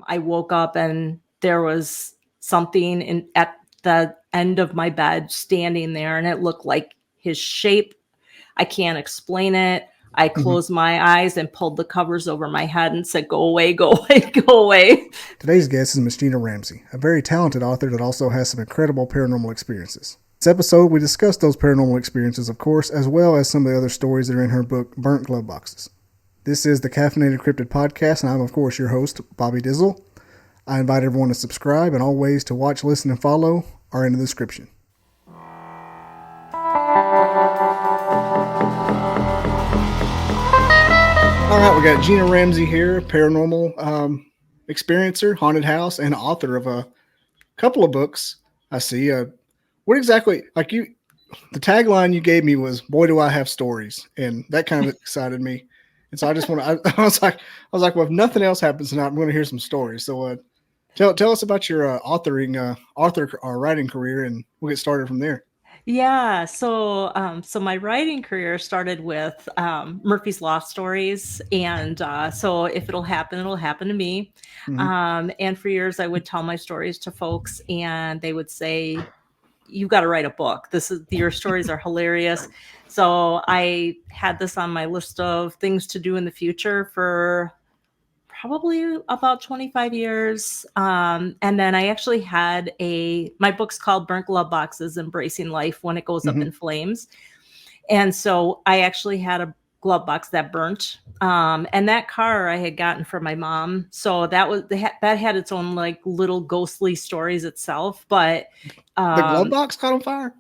I woke up and there was something at the end of my bed standing there, and it looked like his shape. I can't explain it. I Mhm. closed my eyes and pulled the covers over my head and said, "Go away, go away, go away." Today's guest is Miss Gina Ramsey, a very talented author that also has some incredible paranormal experiences. This episode, we discuss those paranormal experiences, of course, as well as some of the other stories that are in her book, Burnt Glove Boxes. This is the Caffeinated Cryptid podcast, and I'm, of course, your host, Bobby Dizzle. I invite everyone to subscribe, and all ways to watch, listen, and follow are in the description. All right, we got Gina Ramsey here, paranormal experiencer, haunted house, and author of a couple of books. I see. What exactly, like you, the tagline you gave me was, "Boy, do I have stories," and that kind of excited me. And so I just want to. I was like, well, if nothing else happens tonight, I'm going to hear some stories. So, tell us about your author or writing career, and we'll get started from there. Yeah, so my writing career started with Murphy's Law stories, and so if it'll happen to me. Mm-hmm. And for years, I would tell my stories to folks, and they would say, "You got to write a book. Your stories are hilarious." So I had this on my list of things to do in the future for probably about 25 years. And then I actually had my book's called Burnt Glove Boxes, Embracing Life When It Goes Up Mm-hmm. in Flames. And so I actually had a glove box that burnt. And that car I had gotten from my mom. So that had its own like little ghostly stories itself. But The glove box caught on fire.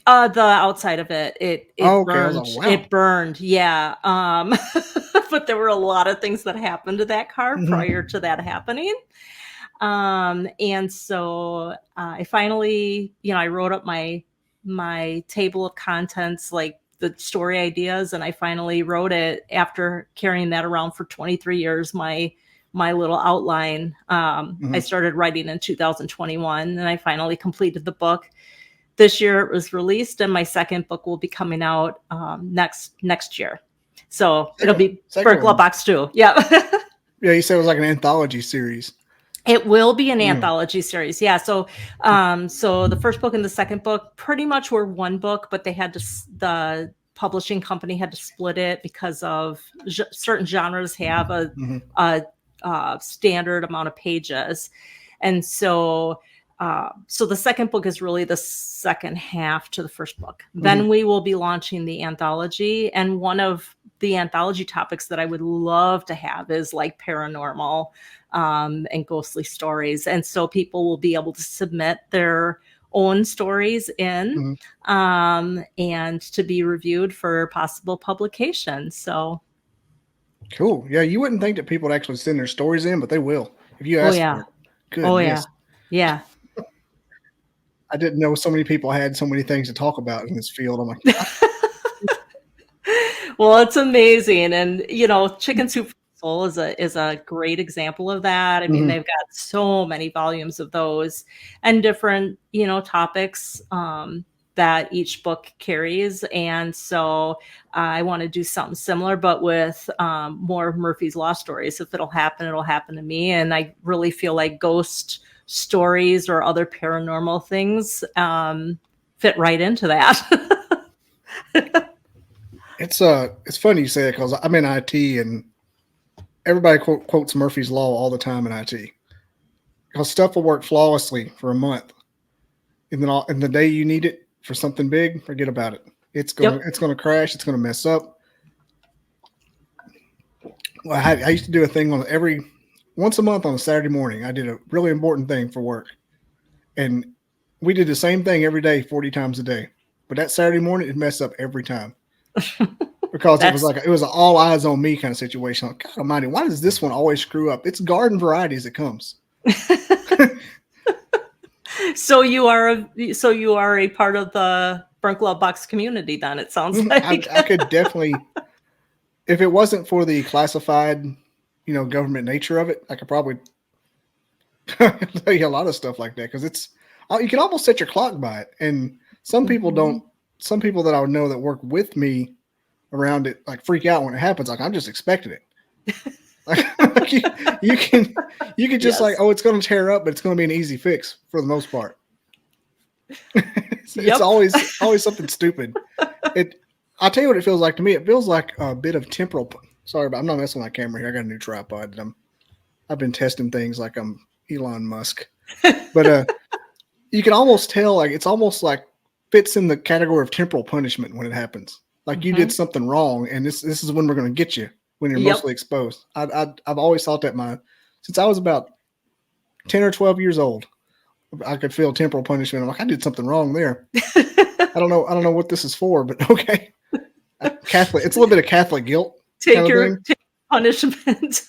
the outside of it Oh, okay. I was burned. like, wow. It burned, yeah. But there were a lot of things that happened to that car prior to that happening. And so I finally, I wrote up my table of contents, like the story ideas, and I finally wrote it after carrying that around for 23 years. My little outline. I started writing in 2021, and I finally completed the book. This year it was released, and my second book will be coming out next year. So it'll be Burnt Glove Box 2. Yeah. Yeah, you said it was like an anthology series. It will be an anthology series. Yeah. So the first book and the second book pretty much were one book, but the publishing company had to split it because of certain genres have a standard amount of pages. And so the second book is really the second half to the first book. Then we will be launching the anthology. And one of the anthology topics that I would love to have is like paranormal and ghostly stories. And so people will be able to submit their own stories in and to be reviewed for possible publication. So cool. Yeah, you wouldn't think that people would actually send their stories in, but they will if you ask for it. Goodness. Yeah. I didn't know so many people had so many things to talk about in this field. I'm like, well, it's amazing. And, Chicken Soup for the Soul is a great example of that. I mean, they've got so many volumes of those and different, topics that each book carries. And so I want to do something similar, but with more Murphy's Law stories. If it'll happen to me. And I really feel like ghost stories or other paranormal things fit right into that. It's funny you say that because I'm in IT and everybody quotes Murphy's Law all the time in IT because stuff will work flawlessly for a month, and then and the day you need it for something big, forget about it. It's gonna crash. It's gonna mess up. Well, I used to do a thing once a month on a Saturday morning. I did a really important thing for work, and we did the same thing every day, 40 times a day. But that Saturday morning, it messed up every time. Because it was an all eyes on me kind of situation. Like, God almighty, why does this one always screw up? It's garden variety as it comes. So you are a part of the Burnt Glove Box community then, it sounds like. I could definitely, if it wasn't for the classified, government nature of it, I could probably tell you a lot of stuff like that because you can almost set your clock by it. And some people don't, some people that I would know that work with me around it like freak out when it happens. Like I'm just expecting it. Like you can just like, Yes. oh, it's going to tear up, but it's going to be an easy fix for the most part. It's Yep. always something stupid. I'll tell you what it feels like to me. It feels like a bit of temporal. Sorry, but I'm not messing with my camera here. I got a new tripod. That I've been testing things like I'm Elon Musk. But you can almost tell, like it's almost like fits in the category of temporal punishment when it happens. Like you did something wrong, and this is when we're going to get you when you're mostly exposed. I've always thought that since I was about 10 or 12 years old, I could feel temporal punishment. I'm like, I did something wrong there. I don't know what this is for, but okay. Catholic, it's a little bit of Catholic guilt. Take punishment.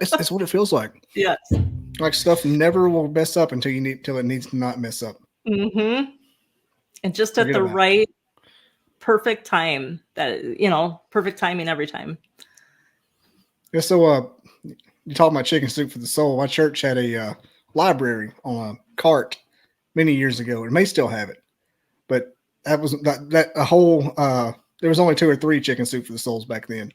It's what it feels like. Yes. Like stuff never will mess up until it needs to not mess up. Mm-hmm. And just Forget at the about right, perfect time. Perfect timing every time. Yeah. So, you talking about chicken soup for the soul? My church had a library on a cart many years ago. It may still have it, but that was that a whole. There was only 2 or 3 chicken soup for the souls back then,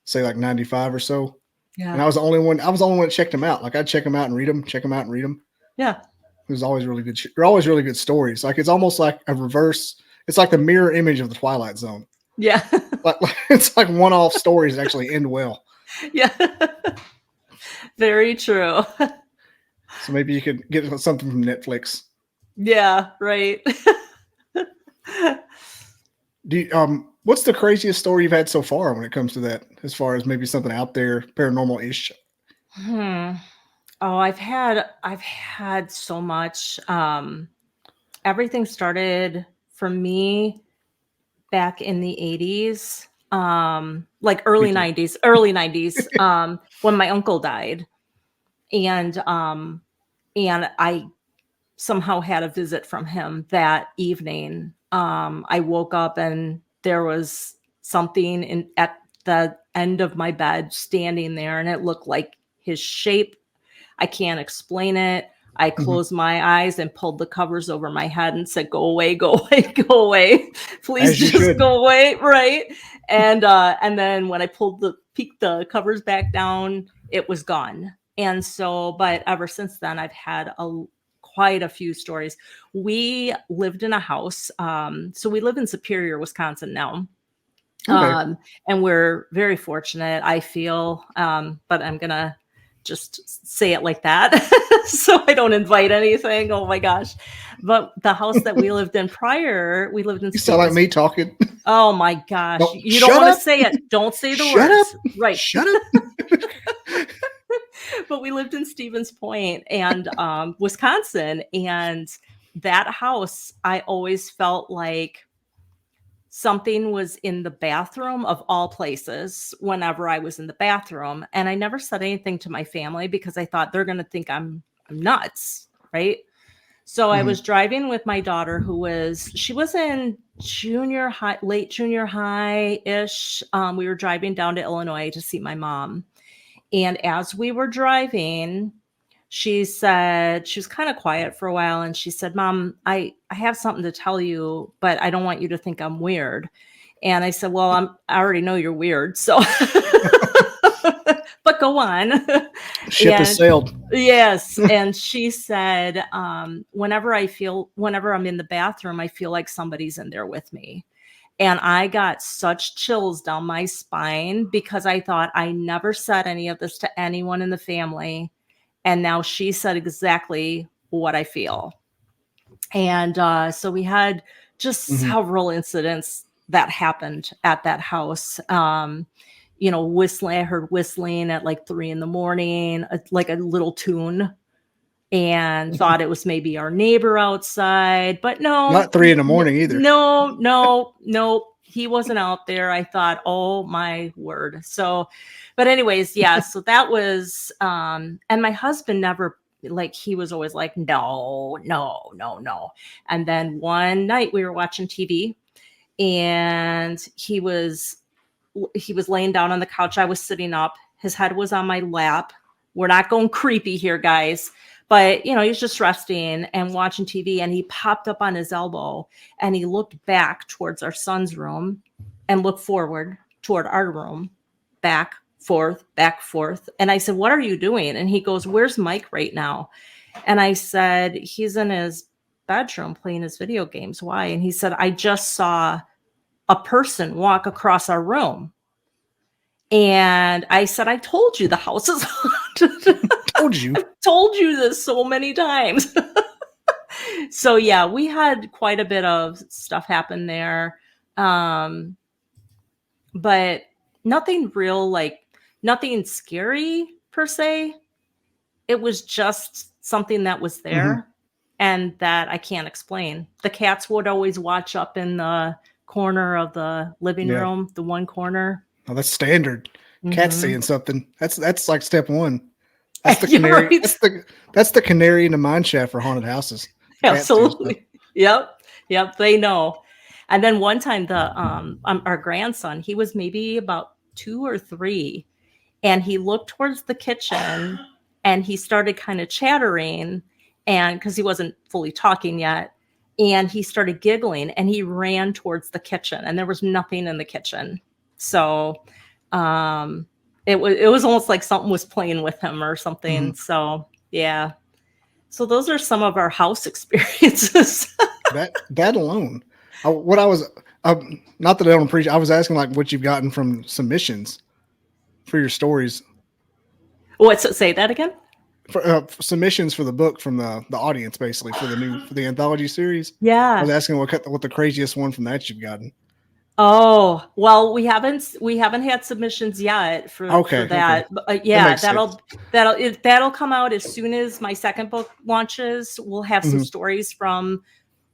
say like 95 or so. Yeah. And I was the only one. That checked them out. Like I'd check them out and read them. Check them out and read them. Yeah. It was always really good. They're always really good stories. Like it's almost like a reverse. It's like the mirror image of the Twilight Zone. Yeah. Like it's like one-off stories that actually end well. Yeah. Very true. So maybe you could get something from Netflix. Yeah. Right. What's the craziest story you've had so far when it comes to that? As far as maybe something out there, paranormal-ish. Oh, I've had so much. Everything started for me back in the 80s, like early 90s, when my uncle died. And I somehow had a visit from him that evening. I woke up and there was something at the end of my bed standing there, and it looked like his shape. I can't explain it. I closed my eyes and pulled the covers over my head and said, "Go away, go away, go away. Please just go away." Right. And then when I peeked the covers back down, it was gone. And so, but ever since then, I've had quite a few stories. We lived in a house. So we live in Superior, Wisconsin now. Okay. And we're very fortunate, I feel, but I'm going to just say it like that. So I don't invite anything. Oh my gosh. But the house that we lived in prior, we lived in. You sound like me talking. Oh my gosh. No, you don't want to say it. Don't say the shut words. Up. Right. Shut up. But we lived in Stevens Point and Wisconsin. And that house, I always felt like something was in the bathroom of all places whenever I was in the bathroom. And I never said anything to my family because I thought they're going to think I'm nuts. Right. So I was driving with my daughter she was in late junior high ish. We were driving down to Illinois to see my mom. And as we were driving, she said, she was kind of quiet for a while. And she said, "Mom, I have something to tell you, but I don't want you to think I'm weird." And I said, "Well, I already know you're weird. So, but go on." Ship has sailed. Yes. And she said, whenever I'm in the bathroom, I feel like somebody's in there with me. And I got such chills down my spine because I thought I never said any of this to anyone in the family. And now she said exactly what I feel. And so we had just several incidents that happened at that house. Whistling, I heard whistling at like 3 a.m, like a little tune, and thought it was maybe our neighbor outside, but no. Not 3 a.m. either. No. He wasn't out there. I thought, oh my word. So, but anyways, yeah. So that was, and my husband never, like, he was always like, no. And then one night we were watching TV and he was laying down on the couch. I was sitting up. His head was on my lap. We're not going creepy here, guys. But, he's just resting and watching TV, and he popped up on his elbow and he looked back towards our son's room and looked forward toward our room, back, forth, back, forth. And I said, what are you doing? And he goes, where's Mike right now? And I said, he's in his bedroom playing his video games. Why? And he said, I just saw a person walk across our room. And I said, I told you the house is haunted. Told you. I told you this so many times. So yeah, we had quite a bit of stuff happen there. But nothing real, like nothing scary per se. It was just something that was there and that I can't explain. The cats would always watch up in the corner of the living room, the one corner. Oh, that's standard. Cats seeing something. That's like step one. That's the canary. Right. That's the canary in the mine shaft for haunted houses. Absolutely. Yep. They know. And then one time our grandson, he was maybe about 2 or 3, and he looked towards the kitchen and he started kind of chattering, and because he wasn't fully talking yet, and he started giggling and he ran towards the kitchen, and there was nothing in the kitchen. So it was almost like something was playing with him or something. So yeah. So those are some of our house experiences. that alone. What I was not that I don't appreciate. I was asking like what you've gotten from submissions for your stories. Say that again? For submissions for the book from the audience, basically for the anthology series. Yeah, I was asking what the craziest one from that you've gotten. Oh, well, we haven't had submissions yet for that. Okay. Yeah, that'll come out as soon as my second book launches. We'll have some stories from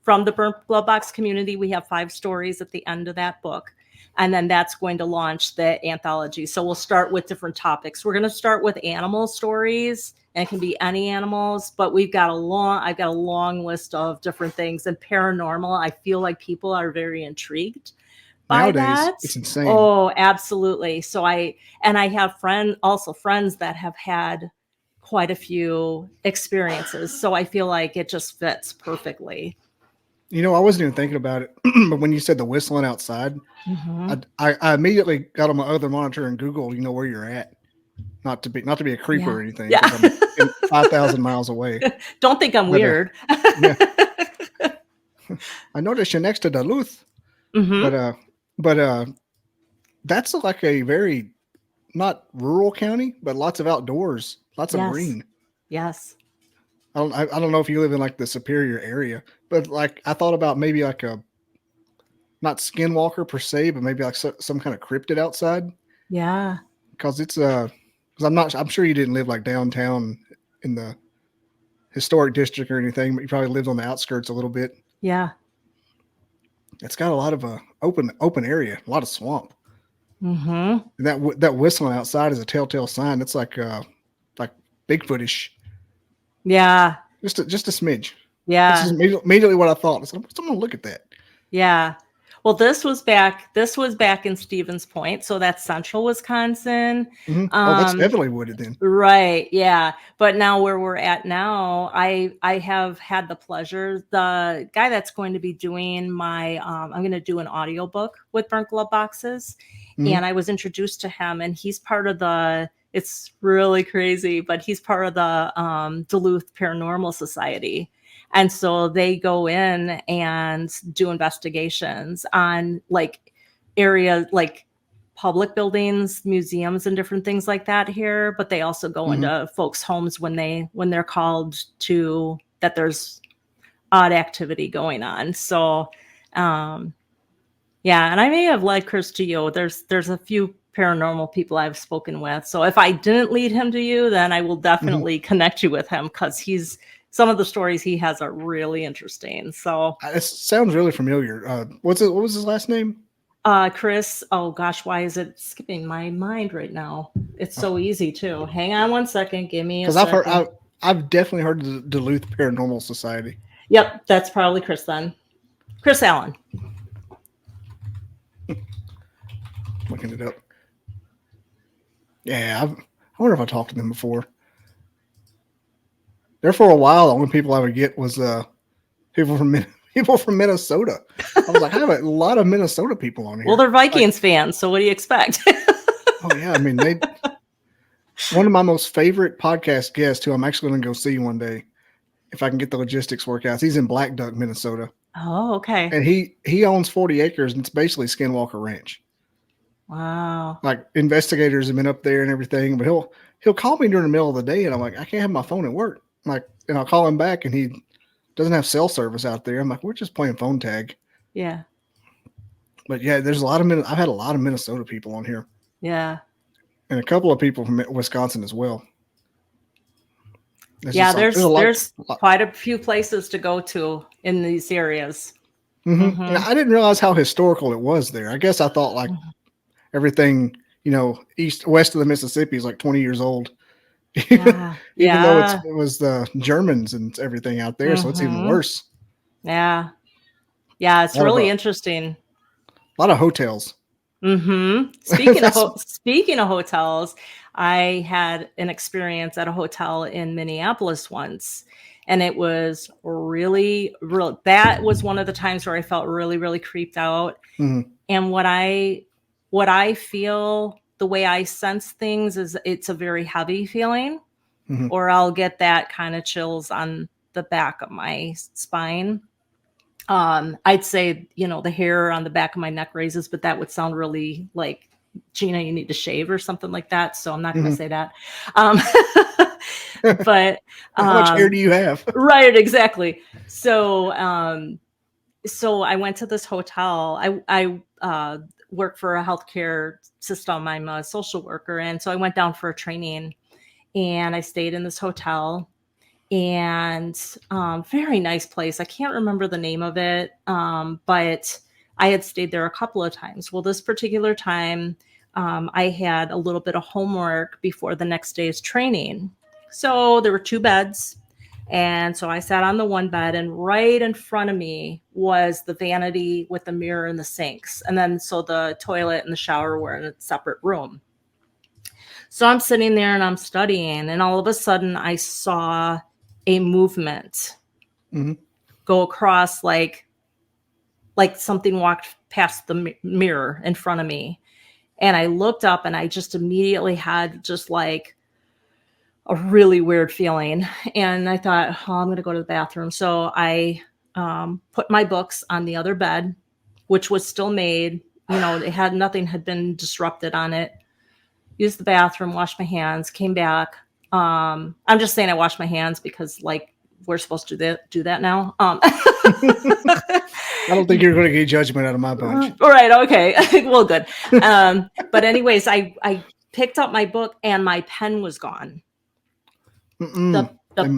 the Burnt Glove Box community. We have 5 stories at the end of that book. And then that's going to launch the anthology. So we'll start with different topics. We're going to start with animal stories, and it can be any animals, but I've got a long list of different things. And paranormal, I feel like people are very intrigued by that. It's insane. Oh, absolutely. So I have friends that have had quite a few experiences. So I feel like it just fits perfectly. You know, I wasn't even thinking about it, but when you said the whistling outside, I immediately got on my other monitor and Googled, where you're at. Not to be a creeper or anything. Yeah. I'm 5,000 miles away. Don't think I'm weird. I noticed you're next to Duluth, but that's like a very not rural county, but lots of outdoors, lots of green. Yes. I don't know if you live in like the Superior area, but like I thought about maybe like a not skinwalker per se, but maybe like some kind of cryptid outside. Yeah. Because it's I'm sure you didn't live like downtown in the historic district or anything, but you probably lived on the outskirts a little bit. Yeah. It's got a lot of open area, a lot of swamp. And that whistling outside is a telltale sign. It's like Bigfootish. Yeah. Just a smidge. Yeah. This is immediately what I thought. I said, I'm going to look at that. Yeah. Well, this was back in Stevens Point. So that's central Wisconsin. Oh, that's definitely wooded then. Right. Yeah. But now where we're at now, I have had the pleasure, the guy that's going to be doing I'm going to do an audiobook with Burnt Glove Boxes. And I was introduced to him, and he's part of it's really crazy, but he's part of the Duluth Paranormal Society. And so they go in and do investigations on like area, like public buildings, museums, and different things like that here. But they also go into folks' homes when they're called to that there's odd activity going on. So, yeah, and I may have led Chris to you. There's a few paranormal people I've spoken with. So if I didn't lead him to you, then I will definitely connect you with him, because some of the stories he has are really interesting. So it sounds really familiar. What was his last name? Chris. Oh gosh, why is it skipping my mind right now? It's so easy too. Hang on one second. Give me a second. Because I've definitely heard of the Duluth Paranormal Society. Yep, that's probably Chris then. Chris Allen. Looking it up. Yeah, I wonder if I talked to them before. There for a while, the only people I would get was people from Minnesota. I was like, I have a lot of Minnesota people on here. Well, they're Vikings fans, so what do you expect? Oh yeah, I mean one of my most favorite podcast guests, who I'm actually going to go see one day if I can get the logistics worked out. He's in Black Duck, Minnesota, Oh, okay. and he owns 40 acres, and it's basically Skinwalker Ranch. Wow. Like, investigators have been up there and everything, but he'll call me during the middle of the day, and I'm like, I can't have my phone at work. Like, and I'll call him back, and he doesn't have cell service out there. I'm like, we're just playing phone tag. Yeah. But yeah, there's a lot of I've had a lot of Minnesota people on here, Yeah. and a couple of people from Wisconsin as well. It's Yeah, just like, there's quite a few places to go to in these areas. Mm-hmm. And I didn't realize how historical it was there. I guess I thought like everything, west of the Mississippi is like 20 years old. Yeah. Even though it was the Germans and everything out there, so it's even worse. Yeah. Yeah, it's really interesting. A lot of hotels. Speaking of hotels, I had an experience at a hotel in Minneapolis once, and it was really, that was one of the times where I felt really, really creeped out. Mm-hmm. And what I feel, the way I sense things, is it's a very heavy feeling, or I'll get that kind of chills on the back of my spine. I'd say, the hair on the back of my neck raises, but that would sound really like, Gina, you need to shave or something like that. So I'm not going to say that. But how much hair do you have? Right, exactly. So I went to this hotel. I work for a healthcare system. I'm a social worker. And so I went down for a training, and I stayed in this hotel. And very nice place. I can't remember the name of it, but I had stayed there a couple of times. Well, this particular time, I had a little bit of homework before the next day's training. So there were 2 beds. And so I sat on the one bed, and right in front of me was the vanity with the mirror and the sinks. And then so the toilet and the shower were in a separate room. So I'm sitting there and I'm studying, and all of a sudden I saw a movement go across, like something walked past the mirror in front of me. And I looked up, and I just immediately had just like a really weird feeling. And I thought, oh, I'm going to go to the bathroom. So I put my books on the other bed, which was still made, nothing had been disrupted on it. Used the bathroom, washed my hands, came back. I'm just saying I washed my hands because, like, we're supposed to do that now. I don't think you're going to get judgment out of my bunch. All right. Okay. Well, good. But anyways, I picked up my book, and my pen was gone. The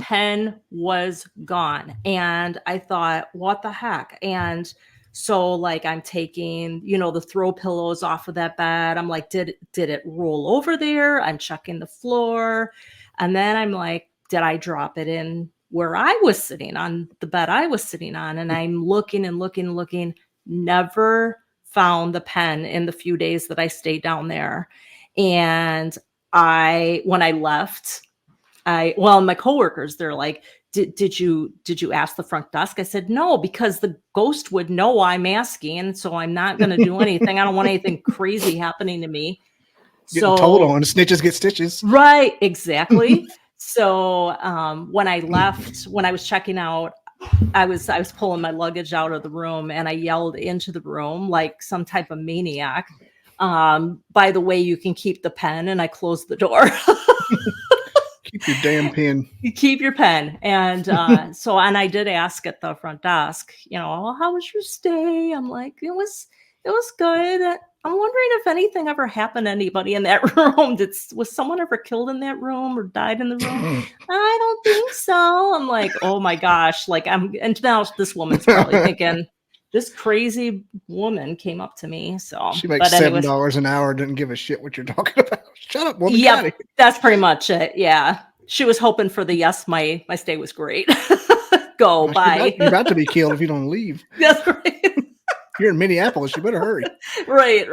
pen was gone. And I thought, what the heck? And so, like, I'm taking, the throw pillows off of that bed. I'm like, did it roll over there? I'm checking the floor. And then I'm like, did I drop it in where I was sitting on the bed I was sitting on? And I'm looking and looking, never found the pen in the few days that I stayed down there. And when I left, my coworkers, they're like, did you ask the front desk? I said, no, because the ghost would know I'm asking. So I'm not going to do anything. I don't want anything crazy happening to me. Getting told on, snitches get stitches. Right. Exactly. So when I left, when I was checking out, I was pulling my luggage out of the room, and I yelled into the room like some type of maniac. By the way, you can keep the pen. And I closed the door. Keep your damn pen. You keep your pen. And and I did ask at the front desk, how was your stay? I'm like, it was good. I'm wondering if anything ever happened to anybody in that room. Was someone ever killed in that room or died in the room? I don't think so. I'm like, oh my gosh. And now this woman's probably thinking, this crazy woman came up to me. So she makes $7 an hour, doesn't give a shit what you're talking about. Shut up, woman. Yeah, that's pretty much it. Yeah. She was hoping for the yes, my stay was great. Go, bye. You're about to be killed if you don't leave. That's right. You're in Minneapolis, you better hurry. Right.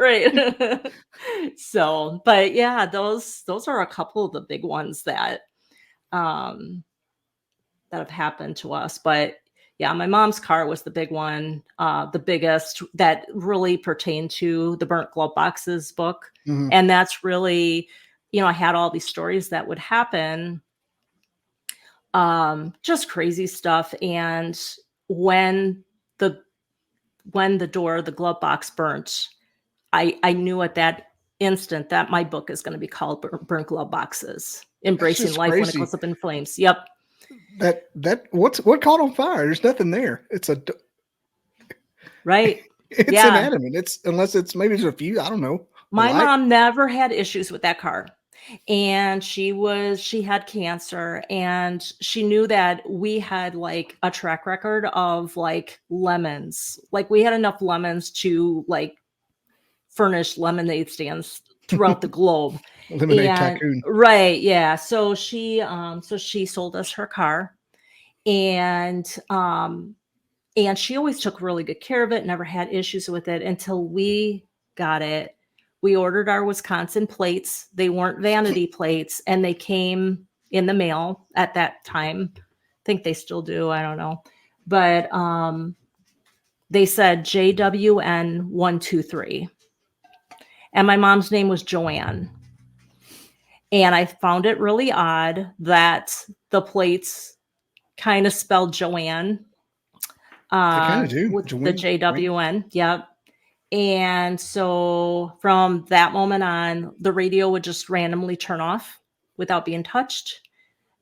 So, but yeah, those are a couple of the big ones that have happened to us. But Yeah, my mom's car was the big one, the biggest that really pertained to the Burnt Glove Boxes book. Mhm. And that's really, I had all these stories that would happen, just crazy stuff. And when the the glove box burnt, I knew at that instant that my book is going to be called Burnt Glove Boxes, That's Embracing just Life When It crazy. Goes Up in Flames. Yep. What caught on fire? There's nothing there. Right. It's Yeah. inanimate. Unless it's maybe there's a few, I don't know. A My light. mom never had issues with that car. And she had cancer, and she knew that we had like a track record of like lemons. Like we had enough lemons to like furnish lemonade stands throughout the globe. Lemonade And tycoon. right, yeah. So she sold us her car, and she always took really good care of it, never had issues with it until we got it. We ordered our Wisconsin plates. They weren't vanity plates, and they came in the mail at that time. I think they still do, I don't know. But they said JWN 123. And my mom's name was Joanne. And I found it really odd that the plates kind of spelled Joanne They kind of do. with the Joanne, JWN. Yep. And so from that moment on, the radio would just randomly turn off without being touched.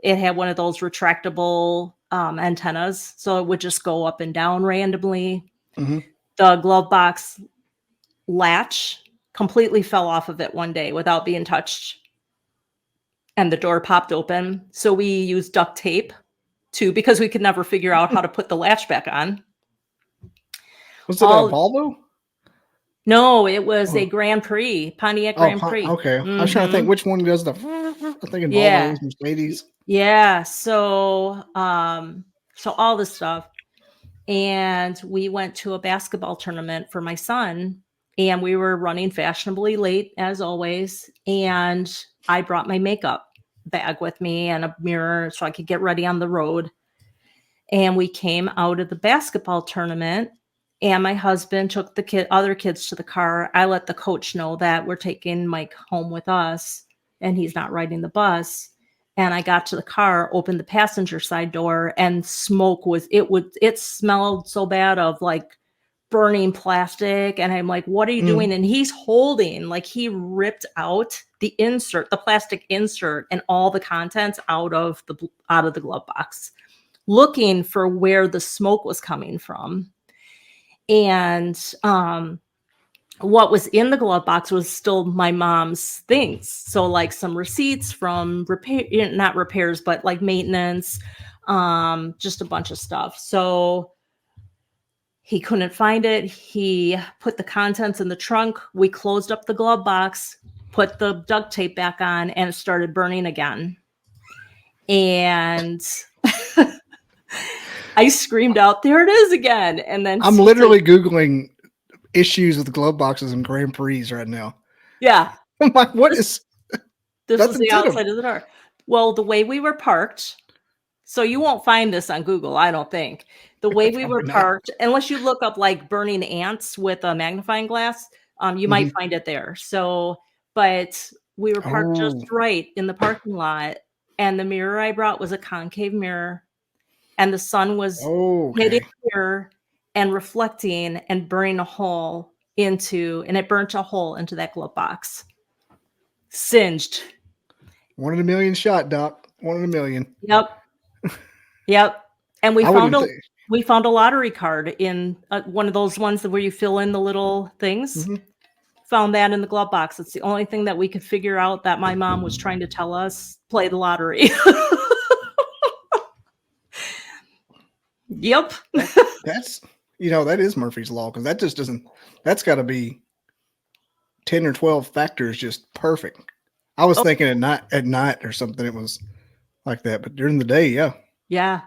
It had one of those retractable antennas, so it would just go up and down randomly. Mhm. The glove box latch completely fell off of it one day without being touched, and the door popped open. So we used duct tape because we could never figure out how to put the latch back on. Was it a Volvo? No, it was a Oh. Grand Prix, Pontiac Grand Prix. Okay. I was trying to think which one does the. I'm thinking Yeah. Volvos, Mercedes. Yeah. So all this stuff. And we went to a basketball tournament for my son, and we were running fashionably late as always. And I brought my makeup bag with me and a mirror so I could get ready on the road. And we came out of the basketball tournament, and my husband took the other kids to the car. I let the coach know that we're taking Mike home with us and he's not riding the bus. And I got to the car, opened the passenger side door, and smoke it smelled so bad of like burning plastic. And I'm like, what are you doing? And he's holding, like he ripped out the plastic insert and all the contents out of the glove box, looking for where the smoke was coming from. And what was in the glove box was still my mom's things. So like some receipts from not repairs, but like maintenance, just a bunch of stuff. So he couldn't find it. He put the contents in the trunk. We closed up the glove box, put the duct tape back on, and it started burning again. And I screamed out, "There it is again." And then I'm literally Googling issues with glove boxes and Grand Prix right now. Yeah. I'm like, what is this was the outside of the door. Well, the way we were parked, so you won't find this on Google, I don't think. The way we were parked, unless you look up like burning ants with a magnifying glass, you might find it there. So, but we were parked just right in the parking lot, and the mirror I brought was a concave mirror, and the sun was hitting here and reflecting and burning a hole it burnt a hole into that glove box. Singed. 1 in a million shot, Doc. 1 in a million. Yep. And we found a lottery card in one of those ones where you fill in the little things. Found that in the glove box. It's the only thing that we could figure out that my mom was trying to tell us, play the lottery. Yep. That's that is Murphy's Law, because that just doesn't. That's got to be 10 or 12 factors, just perfect. I was thinking at night or something it was like that, but during the day, yeah.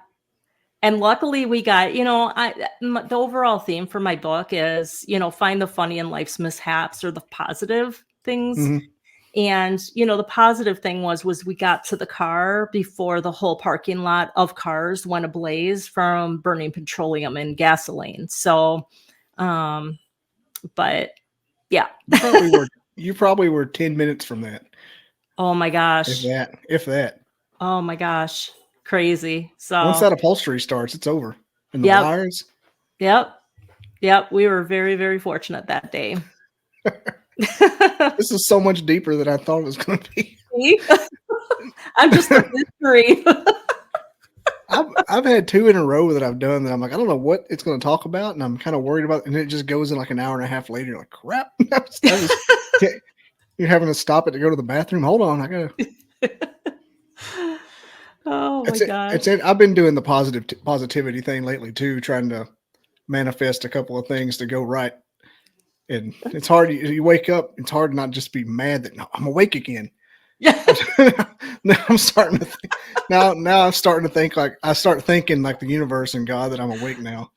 And luckily we got, the overall theme for my book is, find the funny in life's mishaps or the positive things. And, the positive thing was we got to the car before the whole parking lot of cars went ablaze from burning petroleum and gasoline. So, but yeah. You probably were 10 minutes from that. Oh my If gosh. that. Oh my gosh. Crazy. Once So, that upholstery starts, it's over. And the yep. wires. Yep. Yep. We were very, very fortunate that day. This is so much deeper than I thought it was going to be. I'm just a mystery. I've had 2 in a row that I've done that I'm like, I don't know what it's going to talk about, and I'm kind of worried about it, and it just goes in like an hour and a half later. You're like, crap. You're having to stop it to go to the bathroom. Hold on, I gotta. Oh my gosh. I've been doing the positivity thing lately too, trying to manifest a couple of things to go right. And it's hard. You wake up. It's hard not just be mad that no, I'm awake again. Yeah. Now I'm starting to think, now I'm starting to think like I start thinking like the universe and God that I'm awake now.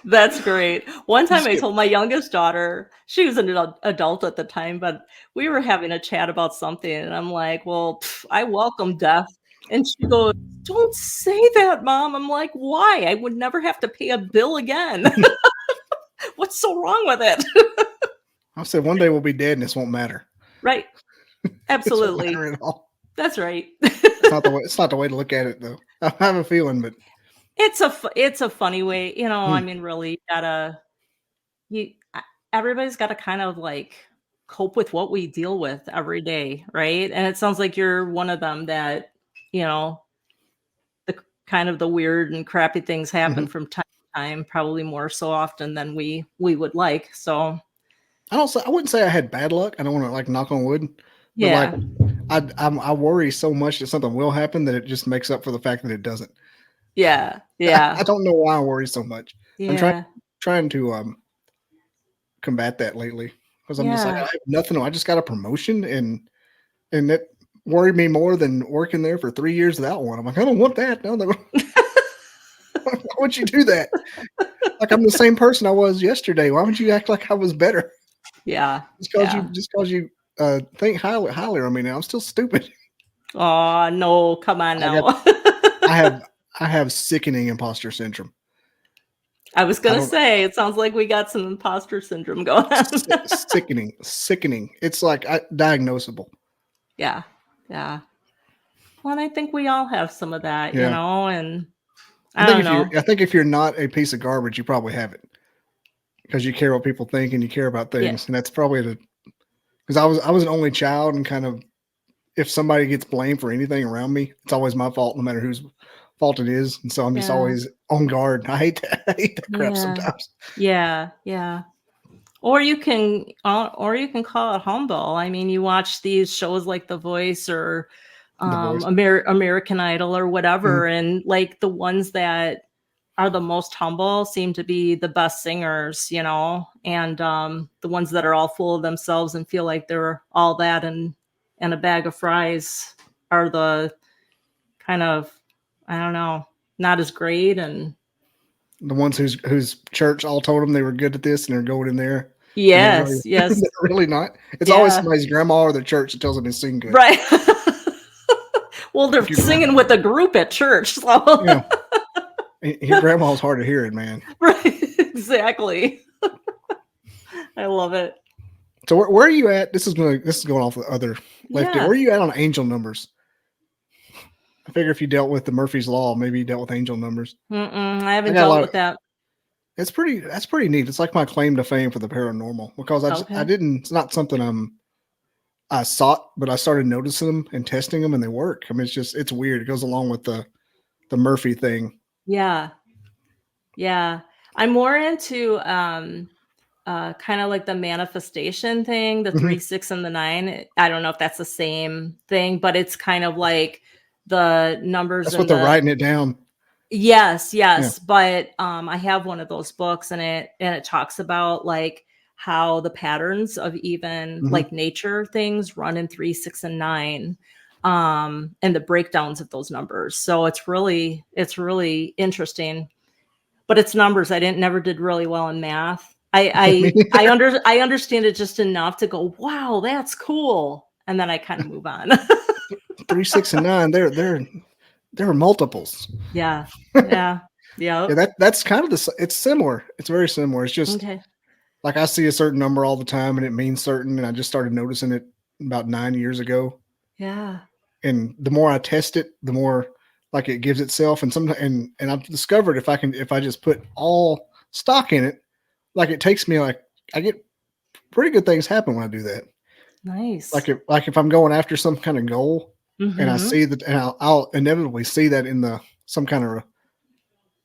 That's great. One time I told my youngest daughter, she was an adult at the time, but we were having a chat about something, and I'm like, well, I welcome death. And she goes, don't say that, Mom. I'm like, why? I would never have to pay a bill again. What's so wrong with it? I said one day we'll be dead and this won't matter. Right. Absolutely. It won't matter at all. That's right. It's not the way to look at it, though. I have a feeling, but it's a funny way, I mean, really everybody's got to kind of like cope with what we deal with every day, right? And it sounds like you're one of them that, the kind of the weird and crappy things happen from time to time, probably more so often than we would like. So I wouldn't say I had bad luck. I don't want to like knock on wood. yeah. But like I worry so much that something will happen that it just makes up for the fact that it doesn't. Yeah. I don't know why I worry so much. Yeah. I'm trying to combat that lately because I'm just like I have nothing. I just got a promotion and it worried me more than working there for 3 years without one. I'm like, I don't want that. No, why would you do that? Like I'm the same person I was yesterday. Why would you act like I was better? Yeah. Just because you think highly of me now. I'm still stupid. Oh no, come on now. I have sickening imposter syndrome. I was gonna say it sounds like we got some imposter syndrome going on. Sickening. It's like diagnosable. Yeah. Well, and I think we all have some of that, and I don't know. I think if you're not a piece of garbage, you probably have it because you care what people think and you care about things, and that's probably because I was an only child and kind of if somebody gets blamed for anything around me, it's always my fault, no matter whose fault it is, and so I'm just always on guard. I hate that crap sometimes. Yeah. Or you can call it humble. I mean, you watch these shows like The Voice or American Idol or whatever, and like the ones that are the most humble seem to be the best singers, and the ones that are all full of themselves and feel like they're all that and a bag of fries are the kind of, I don't know, not as great. And the ones whose church all told them they were good at this and they're going in there. Yes. They're really not. It's always somebody's grandma or the church that tells them to sing good. Right. Well, they're singing with a group at church. So. Yeah. Your grandma's hard of hearing, man. Right. Exactly. I love it. So where are you at? This is going off the other left. Where are you at on angel numbers? I figure if you dealt with the Murphy's Law, maybe you dealt with angel numbers. I haven't dealt with that. That's pretty neat. It's like my claim to fame for the paranormal because I didn't. It's not something I sought, but I started noticing them and testing them, and they work. I mean, it's weird. It goes along with the Murphy thing. Yeah. I'm more into kind of like the manifestation thing, the 3, 6, and the 9. I don't know if that's the same thing, but it's kind of like the numbers. That's what they're writing it down. Yes. Yeah. But I have one of those books, and it talks about like how the patterns of even like nature things run in 3, 6, and 9, and the breakdowns of those numbers. So it's really interesting. But it's numbers. I never did really well in math. I understand it just enough to go, wow, that's cool. And then I kind of move on. 3, 6, and 9. There are multiples. Yeah. Yeah. Yeah, Yep. that's kind of it's similar. It's very similar. It's just Okay. like I see a certain number all the time and it means certain, and I just started noticing it about 9 years ago. Yeah. And the more I test it, the more like it gives itself. And sometimes, and I've discovered if I just put all stock in it, like it takes me like I get pretty good things happen when I do that. Nice. Like if I'm going after some kind of goal, and I Mm-hmm. see that, and I'll inevitably see that in the some kind of,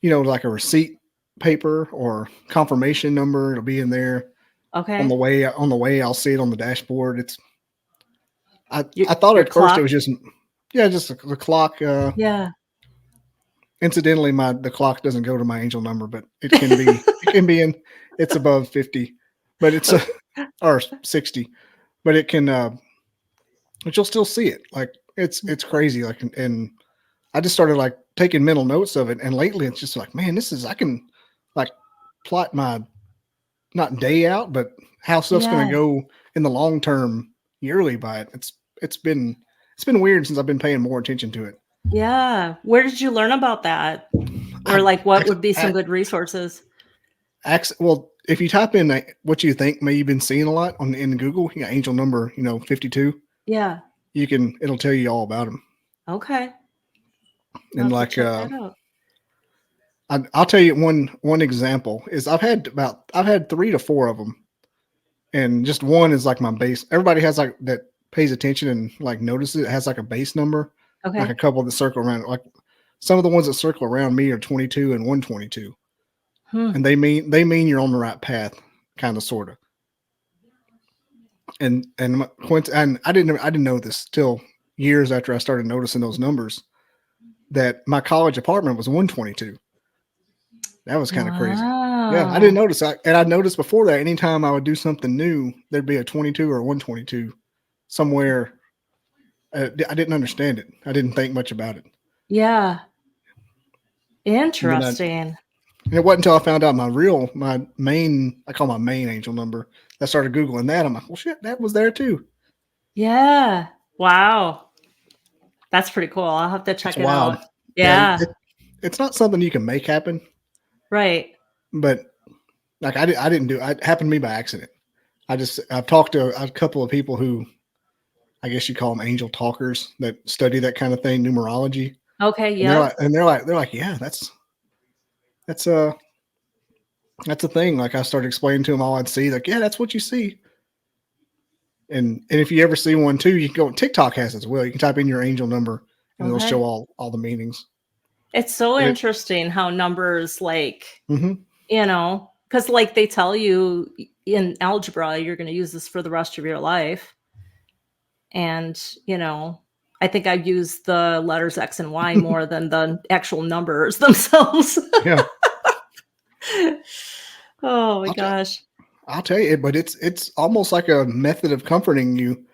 like a receipt paper or confirmation number. It'll be in there on the Okay. way. I'll see it on the dashboard. I Your thought your at first it clock. was just, yeah, just the clock. Yeah. Incidentally, the clock doesn't go to my angel number, but it can be. It can be in. It's above 50, but it's or 60, but it can. But you'll still see it. Like it's crazy. Like and I just started like taking mental notes of it, and lately it's just like, man, I can like plot my not day out, but how stuff's going to Yeah. go in the long term yearly by it. It's been it's been weird since I've been paying more attention to it. Yeah. Where did you learn about that? Or I, like what I, would be some I, good resources? well, if you type in what you think may you've been seeing a lot in Google, angel number 52, Yeah. it'll tell you all about them. Okay. I'll And have to like check that out. I'll tell you one example is I've had 3 to 4 of them, and just one is like my base. Everybody has like that pays attention and like notices it has like a base number, like a Okay. couple that circle around. Like some of the ones that circle around me are 22 and 122, Hmm. and they mean you're on the right path, kind of sort of. And I didn't know this till years after I started noticing those numbers, that my college apartment was 122. That was kind of crazy. Yeah, I didn't Wow. notice. And I noticed before that anytime I would do something new, there'd be a 22 or 122 somewhere. I didn't understand it. I didn't think much about it. Yeah. And then Interesting. and it wasn't until I found out my main, I call my main angel number. I started Googling that. I'm like, well, shit, that was there too. Yeah. Wow. That's pretty cool. I'll have to It's check it wild. out. Yeah, Yeah. it's not something you can make happen, Right. but like I didn't do it. It happened to me by accident. I've talked to a couple of people who I guess you call them angel talkers that study that kind of thing, numerology. Okay. And they're like, Yep. yeah, that's a that's a thing. Like I started explaining to them all I'd see, like, yeah, that's what you see. And if you ever see one too, you can go. TikTok has as well. You can type in your angel number, and it'll show Okay. all the meanings. It's so But it, interesting how numbers like, mm-hmm. because like they tell you in algebra, you're going to use this for the rest of your life. And, I think I use the letters X and Y more than the actual numbers themselves. Yeah, Oh my I'll, t- gosh. I'll tell you, but it's almost like a method of comforting you.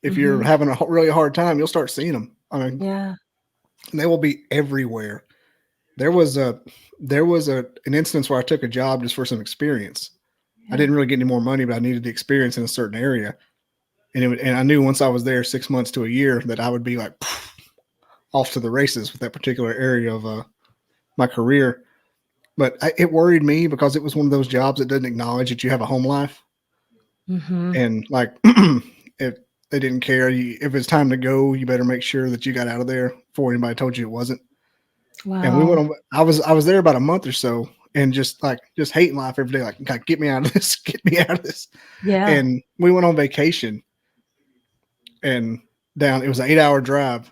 If you're Hmm. having a really hard time, you'll start seeing them. I mean, Yeah. and they will be everywhere. There was an instance where I took a job just for some experience. I Yeah. didn't really get any more money, but I needed the experience in a certain area. And I knew once I was there 6 months to a year that I would be like off to the races with that particular area of my career. But it worried me because it was one of those jobs that doesn't acknowledge that you have a home life. Hmm. And like, if they didn't care, if it's time to go, you better make sure that you got out of there before anybody told you it wasn't. And we went Wow. on. I was there about a month or so, and just hating life every day. Like, God, get me out of this, get me out of this. Yeah. And we went on vacation, and down. It was an 8-hour drive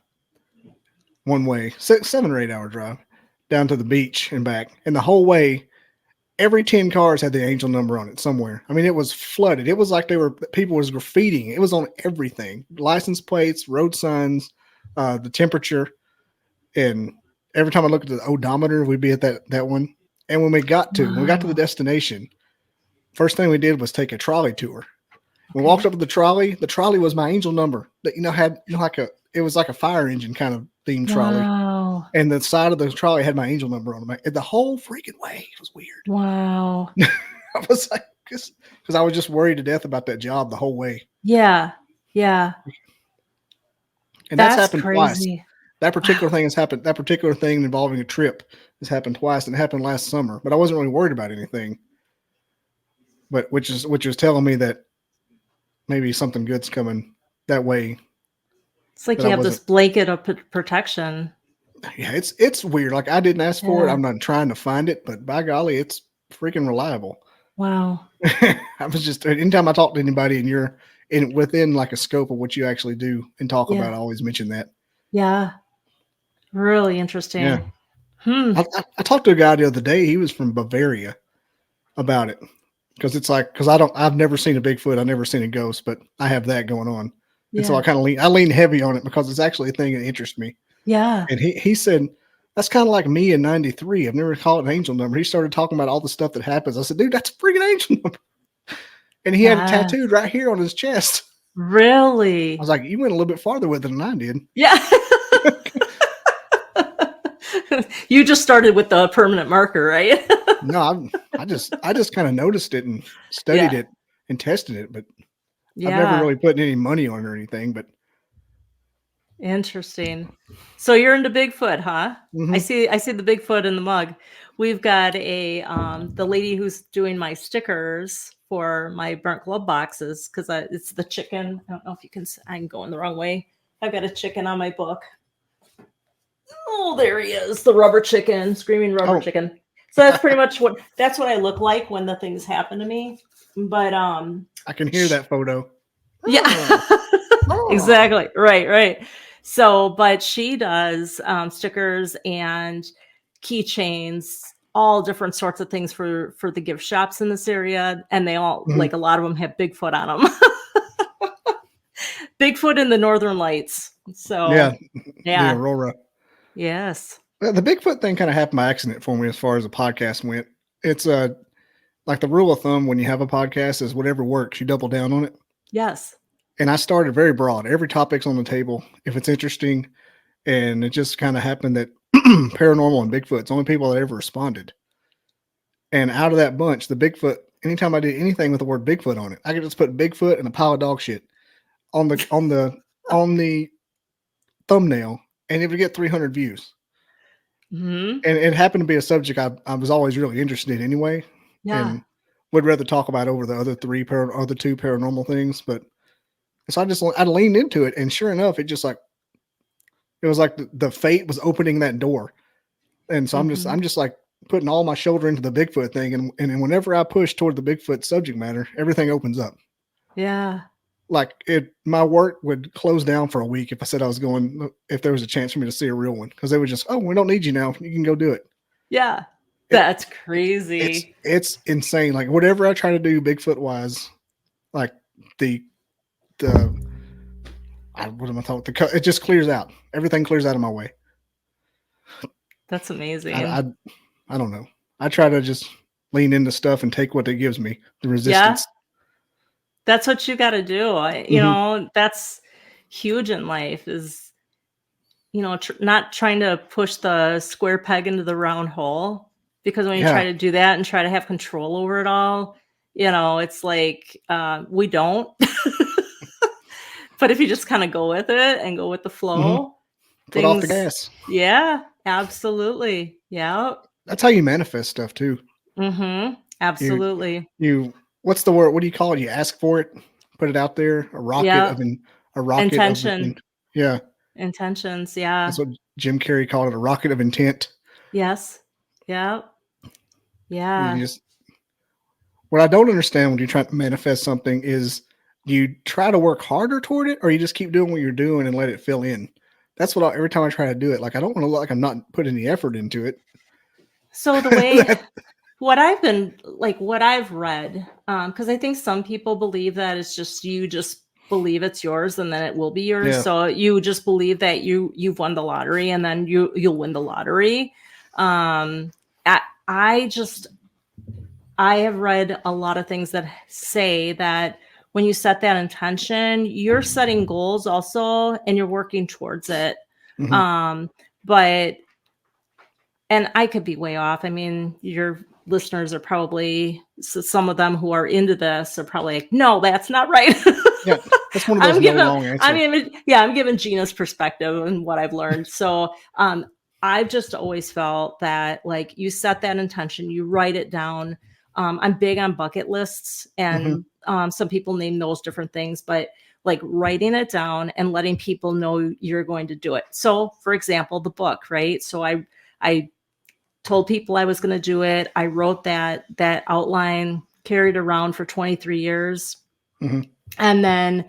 one way, 7 or 8 hour drive down to the beach and back. And the whole way, every 10 cars had the angel number on it somewhere. I mean, it was flooded. It was like people was graffitiing. It was on everything: license plates, road signs, the temperature. And every time I looked at the odometer, we'd be at that one. And when we got to the Wow. destination, first thing we did was take a trolley tour. We walked Okay. up to the trolley. The trolley was my angel number that had it was like a fire engine kind of themed trolley. Wow. And the side of the trolley had my angel number on it. The whole freaking way. It was weird. Wow. I was like, because I was just worried to death about that job the whole way. Yeah. Yeah. And that's That's happened twice. crazy. That particular Wow. thing has happened. That particular thing involving a trip has happened twice, and it happened last summer. But I wasn't really worried about anything. But which was telling me that maybe something good's coming that way. It's like That you I have this wasn't. blanket of protection. Yeah, it's weird. Like I didn't ask for it. Yeah. I'm not trying to find it, but by golly, it's freaking reliable. Wow. I was just anytime I talk to anybody and you're within like a scope of what you actually do and talk Yeah. about, I always mention that. Yeah. Really Yeah. interesting. Hmm. I talked to a guy the other day. He was from Bavaria about it because it's like because I've never seen a Bigfoot. I've never seen a ghost, but I have that going on, and so Yeah. I lean heavy on it because it's actually a thing that interests me. Yeah. And he said that's kind of like me in '93. I've never called it an angel number. He started talking about all the stuff that happens. I said, dude, that's a freaking angel number. And he had it Yeah. tattooed right here on his chest. I Really? was like, you went a little bit farther with it than I did. Yeah. You just started with the permanent marker, right? No, I just kind of noticed it and studied Yeah. it and tested it, but I've never Yeah. really put any money on it or anything. But Interesting. So you're into Bigfoot, huh? I mhm. see the Bigfoot in the mug. We've got a the lady who's doing my stickers for my burnt glove boxes because it's the chicken. I don't know if you can. I'm going the wrong way. I've got a chicken on my book. Oh, there he is, the rubber chicken, screaming rubber Oh, chicken. So that's pretty much what I look like when the things happen to me. But I can hear that photo. yeah. Oh. Exactly. Right. So, but she does stickers and keychains, all different sorts of things for the gift shops in this area, and they all Mhm. like a lot of them have Bigfoot on them. Bigfoot in the Northern Lights. So, Yeah, the yeah. Aurora. Yes. The Bigfoot thing kind of happened by accident for me as far as the podcast went. It's like the rule of thumb when you have a podcast is whatever works, you double down on it. Yes. And I started very broad. Every topic's on the table if it's interesting. And it just kind of happened that paranormal and Bigfoot's the only people that ever responded. And out of that bunch, the Bigfoot, anytime I did anything with the word Bigfoot on it, I could just put Bigfoot and a pile of dog shit on the thumbnail, and it would get 300 views. Hmm. And it happened to be a subject I was always really interested in anyway, Yeah. and would rather talk about over the other two paranormal things. But so I leaned into it, and sure enough, it was like the fate was opening that door. And so I'm just like putting all my shoulder into the Bigfoot thing, and whenever I push toward the Bigfoot subject matter, everything opens up. Yeah. Like my work would close down for a week if I said I was going, if there was a chance for me to see a real one, because they would just, oh, we don't need you now, you can go do it. Yeah. It That's crazy. it's insane. Like whatever I try to do Bigfoot wise, like the what am I talking? It just clears out. Everything clears out of my way. That's amazing. I don't know. I try to just lean into stuff and take what it gives me, the resistance. That's what you got to do. You know, that's huge in life is, you know, not trying to push the square peg into the round hole, because when you try to do that and try to have control over it all, you know, it's like we don't. But if you just kind of go with it and go with the flow, Foot off the gas. Yeah, absolutely. Yeah. That's how you manifest stuff too. Absolutely. You what's the word? What do you call it? You ask for it, put it out there. A rocket Intention. Yeah. Intentions. Yeah. That's what Jim Carrey called it, a rocket of intent. Yes. Yeah. Yeah. What I don't understand when you try to manifest something is you try to work harder toward it, or you just keep doing what you're doing and let it fill in. That's every time I try to do it. Like I don't want to look like I'm not putting any effort into it. So the way what I've read, because I think some people believe that it's just you just believe it's yours and then it will be yours. Yeah. So you just believe that you've won the lottery and then you'll win the lottery. I have read a lot of things that say that when you set that intention, you're setting goals also and you're working towards it. But and I could be way off. I mean, your listeners are probably, so some of them who are into this are probably like, no, that's not right. Yeah, that's one of those no long I answers. mean, yeah, I'm giving Gina's perspective and what I've learned. So, I've just always felt that like you set that intention, you write it down. I'm big on bucket lists, and some people name those different things, but like writing it down and letting people know you're going to do it. So, for example, the book, right? So I told people I was going to do it. I wrote that outline, carried around for 23 years. And then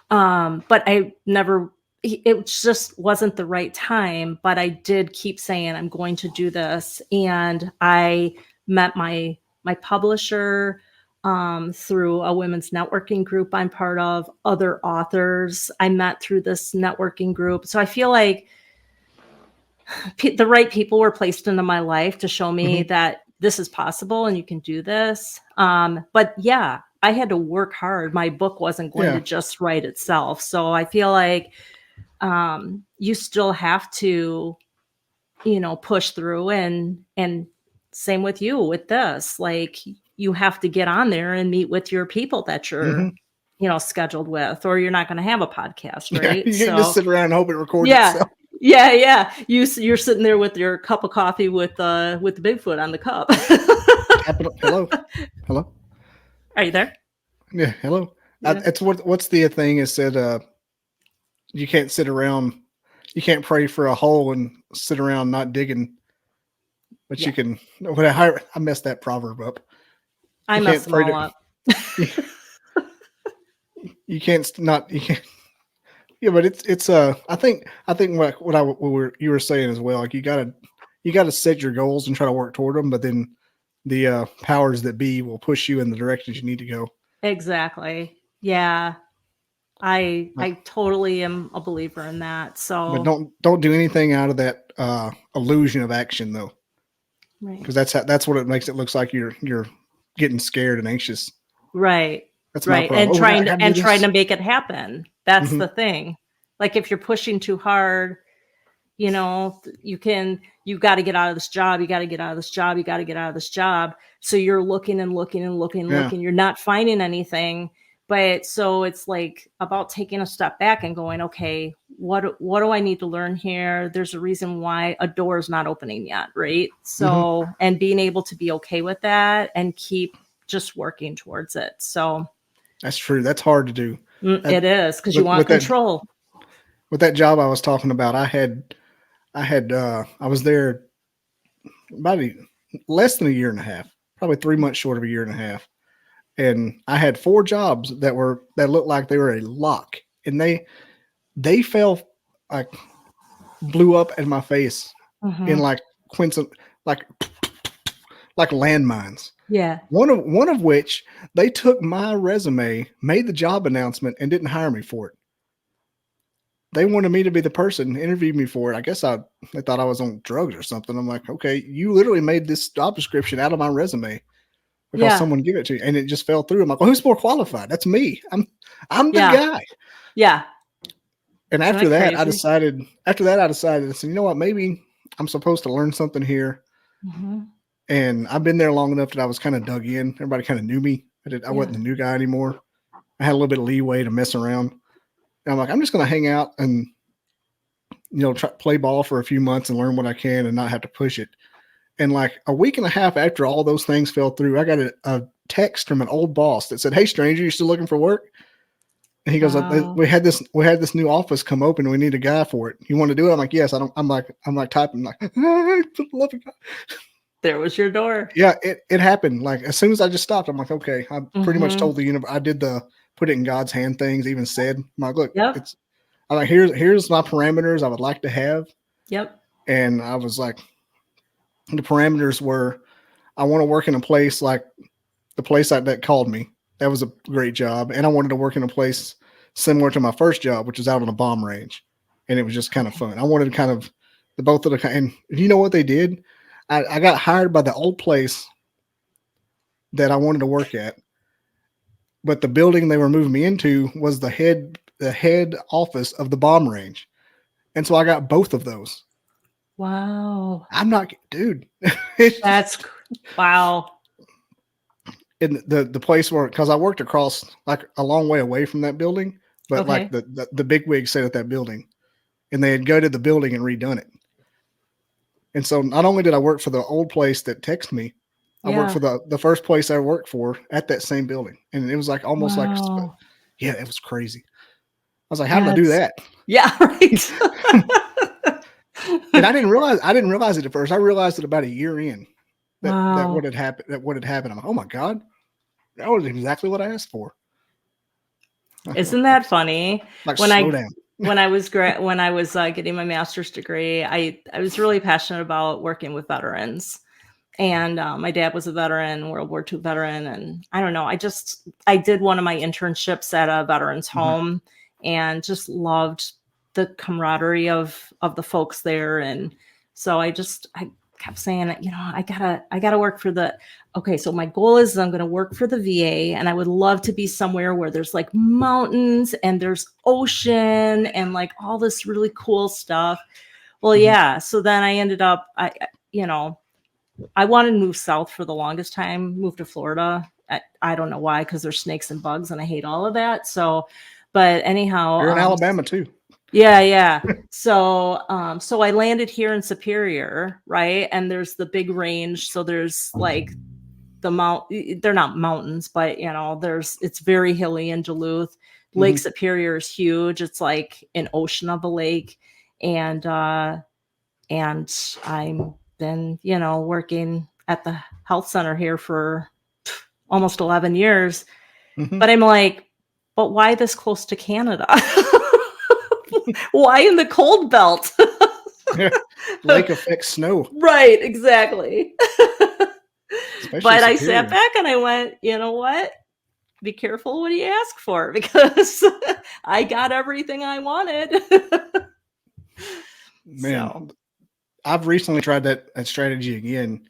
but I never, it just wasn't the right time, but I did keep saying I'm going to do this. And I met my publisher through a women's networking group I'm part of, other authors I met through this networking group. So I feel like the right people were placed into my life to show me that this is possible and you can do this. But yeah, I had to work hard. My book wasn't going to just write itself. So I feel like you still have to, push through, and same with you with this. Like you have to get on there and meet with your people that you're, scheduled with, or you're not going to have a podcast, right? You can't just sit around and hope it records itself. Yeah. You're sitting there with your cup of coffee with the Bigfoot on the cup. Hello. Are you there? Yeah. Hello. Yeah. It's what's the thing is said, you can't sit around, you can't pray for a hole and sit around not digging, but you can, I messed that proverb up. I messed them all up. You can't. Yeah, but it's I think what you were saying as well. Like you gotta set your goals and try to work toward them, but then the powers that be will push you in the directions you need to go. Exactly. Yeah. I totally am a believer in that. So, but don't do anything out of that illusion of action though, right? Because that's what it makes it looks like you're getting scared and anxious. Right. That's right. And trying to make it happen. That's the thing. Like if you're pushing too hard, you got to get out of this job. You got to get out of this job. You got to get out of this job. So you're looking and looking and looking and looking. You're not finding anything. But so it's like about taking a step back and going, okay, what do I need to learn here? There's a reason why a door is not opening yet. Right. So, and being able to be okay with that and keep just working towards it. So that's true. That's hard to do. It is, because you want control. With that job I was talking about, I was there about less than a year and a half, probably 3 months short of a year and a half. And I had 4 jobs that looked like they were a lock, and they fell, like blew up in my face in like landmines. Yeah. One of which they took my resume, made the job announcement, and didn't hire me for it. They wanted me to be the person, interviewed me for it. I guess they thought I was on drugs or something. I'm like, okay, you literally made this job description out of my resume because someone gave it to you, and it just fell through. I'm like, well, who's more qualified? That's me. I'm the guy. Yeah. And after that, I decided, I said, you know what? Maybe I'm supposed to learn something here. And I've been there long enough that I was kind of dug in. Everybody kind of knew me. I wasn't the new guy anymore. I had a little bit of leeway to mess around. And I'm like, I'm just going to hang out and, try play ball for a few months and learn what I can and not have to push it. And like a week and a half after all those things fell through, I got a text from an old boss that said, "Hey, stranger, you still looking for work?" And he goes, "We had this new office come open. And we need a guy for it. You want to do it?" I'm like, "Yes." I'm like typing like, there was your door. Yeah, it happened. Like as soon as I just stopped, I'm like, okay. I pretty much told the universe. I did the put it in God's hand things. Even said, I'm like, look, I'm like, here's my parameters I would like to have. Yep. And I was like, the parameters were, I want to work in a place like the place that called me. That was a great job, and I wanted to work in a place similar to my first job, which was out on a bomb range, and it was just kind of fun. I wanted kind of the both of the and you know what they did. I got hired by the old place that I wanted to work at, but the building they were moving me into was the head office of the bomb range. And so I got both of those. Wow. I'm not, dude. It's just, That's wow. in the place where, because I worked across like a long way away from that building, but like Okay. the big wigs stayed at that building, and they had gutted the building and redone it. And so not only did I work for the old place that texted me, I worked Yeah. for the first place I worked for at that same building, and it was like almost like, Wow. yeah, it was crazy. I was like, how did I do That's that? yeah, right. And I didn't realize it at first. I realized it about a year in that Wow. what had happened. That what had happened. I'm like, oh my god, that was exactly what I asked for. Isn't that funny? Like When slow I down. when I was getting my master's degree, I was really passionate about working with veterans. And my dad was a veteran, World War II veteran, and I don't know. I did one of my internships at a veterans Mhm. home, and just loved the camaraderie of the folks there. And so I kept saying, I gotta work for the. Okay, so my goal is I'm going to work for the VA, and I would love to be somewhere where there's like mountains and there's ocean and like all this really cool stuff. Well, Mhm. yeah. So then I ended up, you know, I wanted to move south for the longest time, move to Florida. I don't know why, because there's snakes and bugs and I hate all of that. So, but anyhow, You're in Alabama too. yeah. So I landed here in Superior, right? And there's the big range. So there's like they're not mountains, but it's very hilly in Duluth. Lake Mhm. Superior is huge. It's like an ocean of a lake. And I'm been, working at the health center here for almost 11 years. Mhm. But I'm like, but why this close to Canada? Why in the cold belt? Lake affects snow, Right, exactly. especially But I sat Superior. back and I went, you know what? Be careful what do you ask for, because I got everything I wanted. So, Man, I've recently tried that strategy again,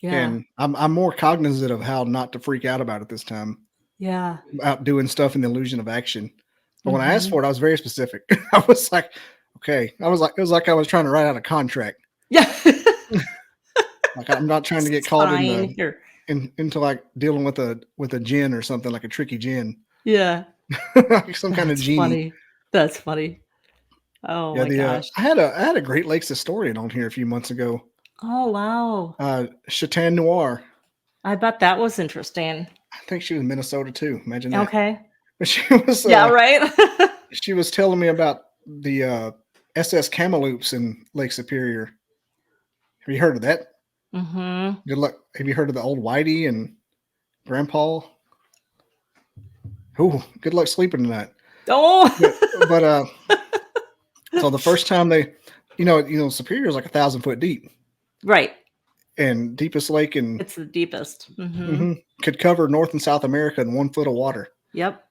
yeah. and I'm more cognizant of how not to freak out about it this time. Yeah. About doing stuff in the illusion of action. But when I asked Mhm. for it, I was very specific. I was like, okay. It was like I was trying to write out a contract. Yeah. Like I'm not trying to get caught in Sign here. into like dealing with a gin or something, like a tricky gin. Yeah. Like some kind of That's genie. funny. That's funny. Oh Yeah, my the gosh. I had a Great Lakes historian on here a few months ago. Oh, wow. Chatan Noir. I bet that was interesting. I think she was in Minnesota too. Imagine that. Okay. But was Yeah, right? she was telling me about the SS Kamloops in Lake Superior. Have you heard of that? Mhm. Good luck. Have you heard of the old Whitey and Grandpa? Oh, good luck sleeping tonight. Oh. But, but so the first time they, Superior is like 1,000 foot deep, Right. and deepest lake in It's the deepest. Mhm. mhm, could cover North and South America in 1 foot of water. Yep.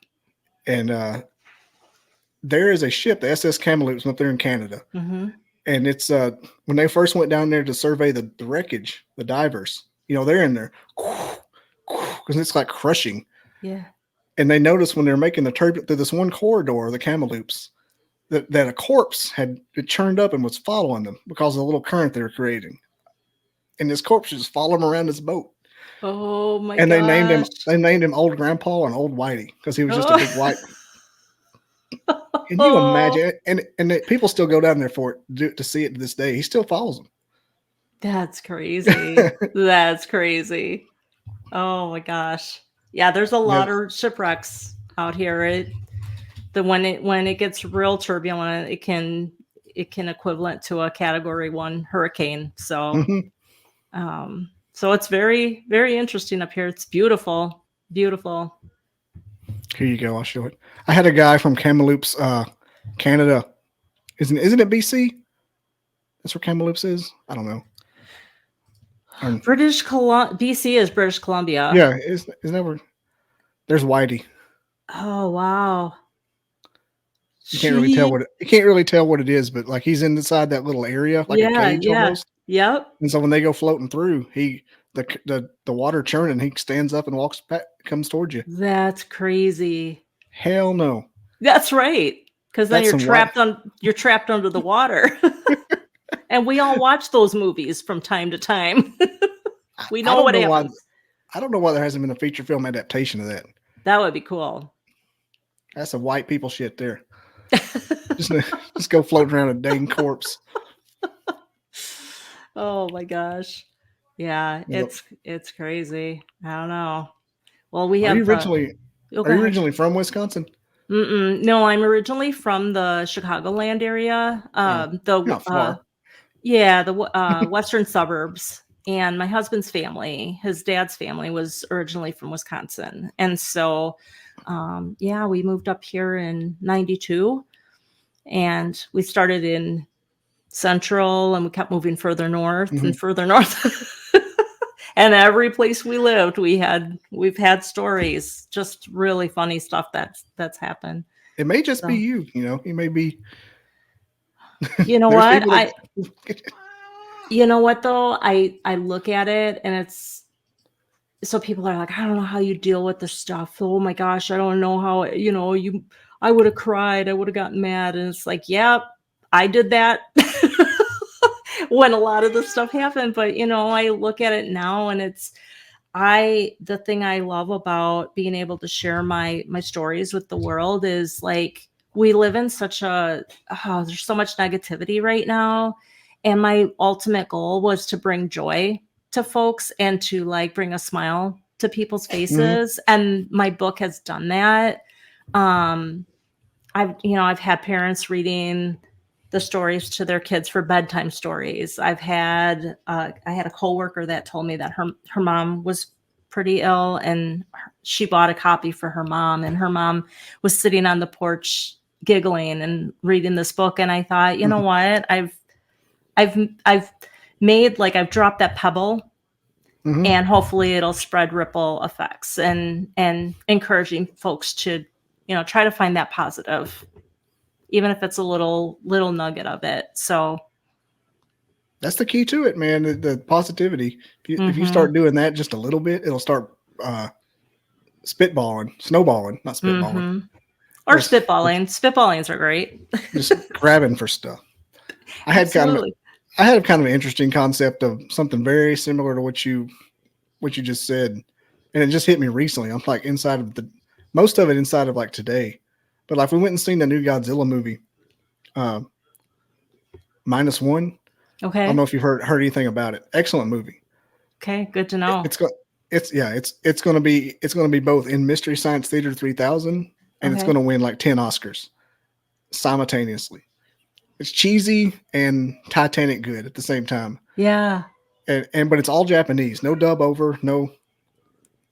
And there is a ship, the SS Kamloops, up there in Canada, Mhm. and it's when they first went down there to survey the wreckage, the divers, they're in there because it's like crushing. Yeah. And they noticed when they're making the turbulence through this one corridor, the Kamloops, that a corpse had it churned up and was following them because of the little current they were creating. And this corpse just followed him around his boat. Oh my And gosh. they named him Old Grandpa and Old Whitey because he was just a big white. Can you Oh, imagine? And people still go down there for it to see it to this day. He still follows that's crazy. them. That's crazy. Oh my gosh. Yeah, there's a Yeah. lot of shipwrecks out here. When it gets real turbulent, it can equivalent to a category 1 hurricane. Mhm. So it's very, very interesting up here. It's beautiful. Beautiful. Here you go. I'll show it. I had a guy from Kamloops, Canada. Isn't it BC? That's where Kamloops is. I don't know. BC is British Columbia. Yeah, isn't that where? There's Whitey. Oh wow. You can't really tell She what it is, but like he's inside that little area, like a Yeah, cage yeah. almost. Yep. And so when they go floating through, the water churning, he stands up and walks back, comes towards you. That's crazy. Hell no, That's right. Because then that's some white. you're trapped under the water. And we all watch those movies from time to time. We know what happens. I don't know why there hasn't been a feature film adaptation of that. That would be cool. That's some white people shit there. just go floating around a dang corpse. Oh my gosh. Yeah, it's crazy. I don't know. Well, we have. Are you originally from Wisconsin? No, I'm originally from the Chicagoland area. Not far. The western suburbs. And my husband's family, his dad's family, was originally from Wisconsin, and so we moved up here in '92, and we started in Central, and we kept moving further north and further north. And every place we lived, we've had stories, just really funny stuff that's happened. It may just be you you may be. You know what? You know what though? I look at it, and it's, so people are like, I don't know how you deal with this stuff. Oh my gosh, I don't know how, I would have cried, I would have gotten mad. And it's like, yeah, I did that when a lot of this stuff happened. But I look at it now, and the thing I love about being able to share my stories with the world is, like, we live in there's so much negativity right now. And my ultimate goal was to bring joy to folks and to, like, bring a smile to people's faces. And my book has done that. I've had parents reading the stories to their kids for bedtime stories. I had a coworker that told me that her mom was pretty ill, and she bought a copy for her mom, and her mom was sitting on the porch giggling and reading this book. And I thought, you know what? I've made, like, I've dropped that pebble, and hopefully it'll spread ripple effects and encouraging folks to, try to find that positive, even if it's a little nugget of it. So that's the key to it, man. The positivity. If you start doing that just a little bit, it'll start snowballing, not spitballing. Or spitballing. Spitballings are great. Just grabbing for stuff. I had kind of an interesting concept of something very similar to what you just said, and it just hit me recently. I'm like, most of it inside of, like, today, but, like, we went and seen the new Godzilla movie, -1. Okay. I don't know if you've heard anything about it. Excellent movie. Okay, good to know. It's going to be both in Mystery Science Theater 3000, and it's going to win like 10 Oscars simultaneously. It's cheesy and Titanic good at the same time. Yeah. But it's all Japanese. No dub over. No.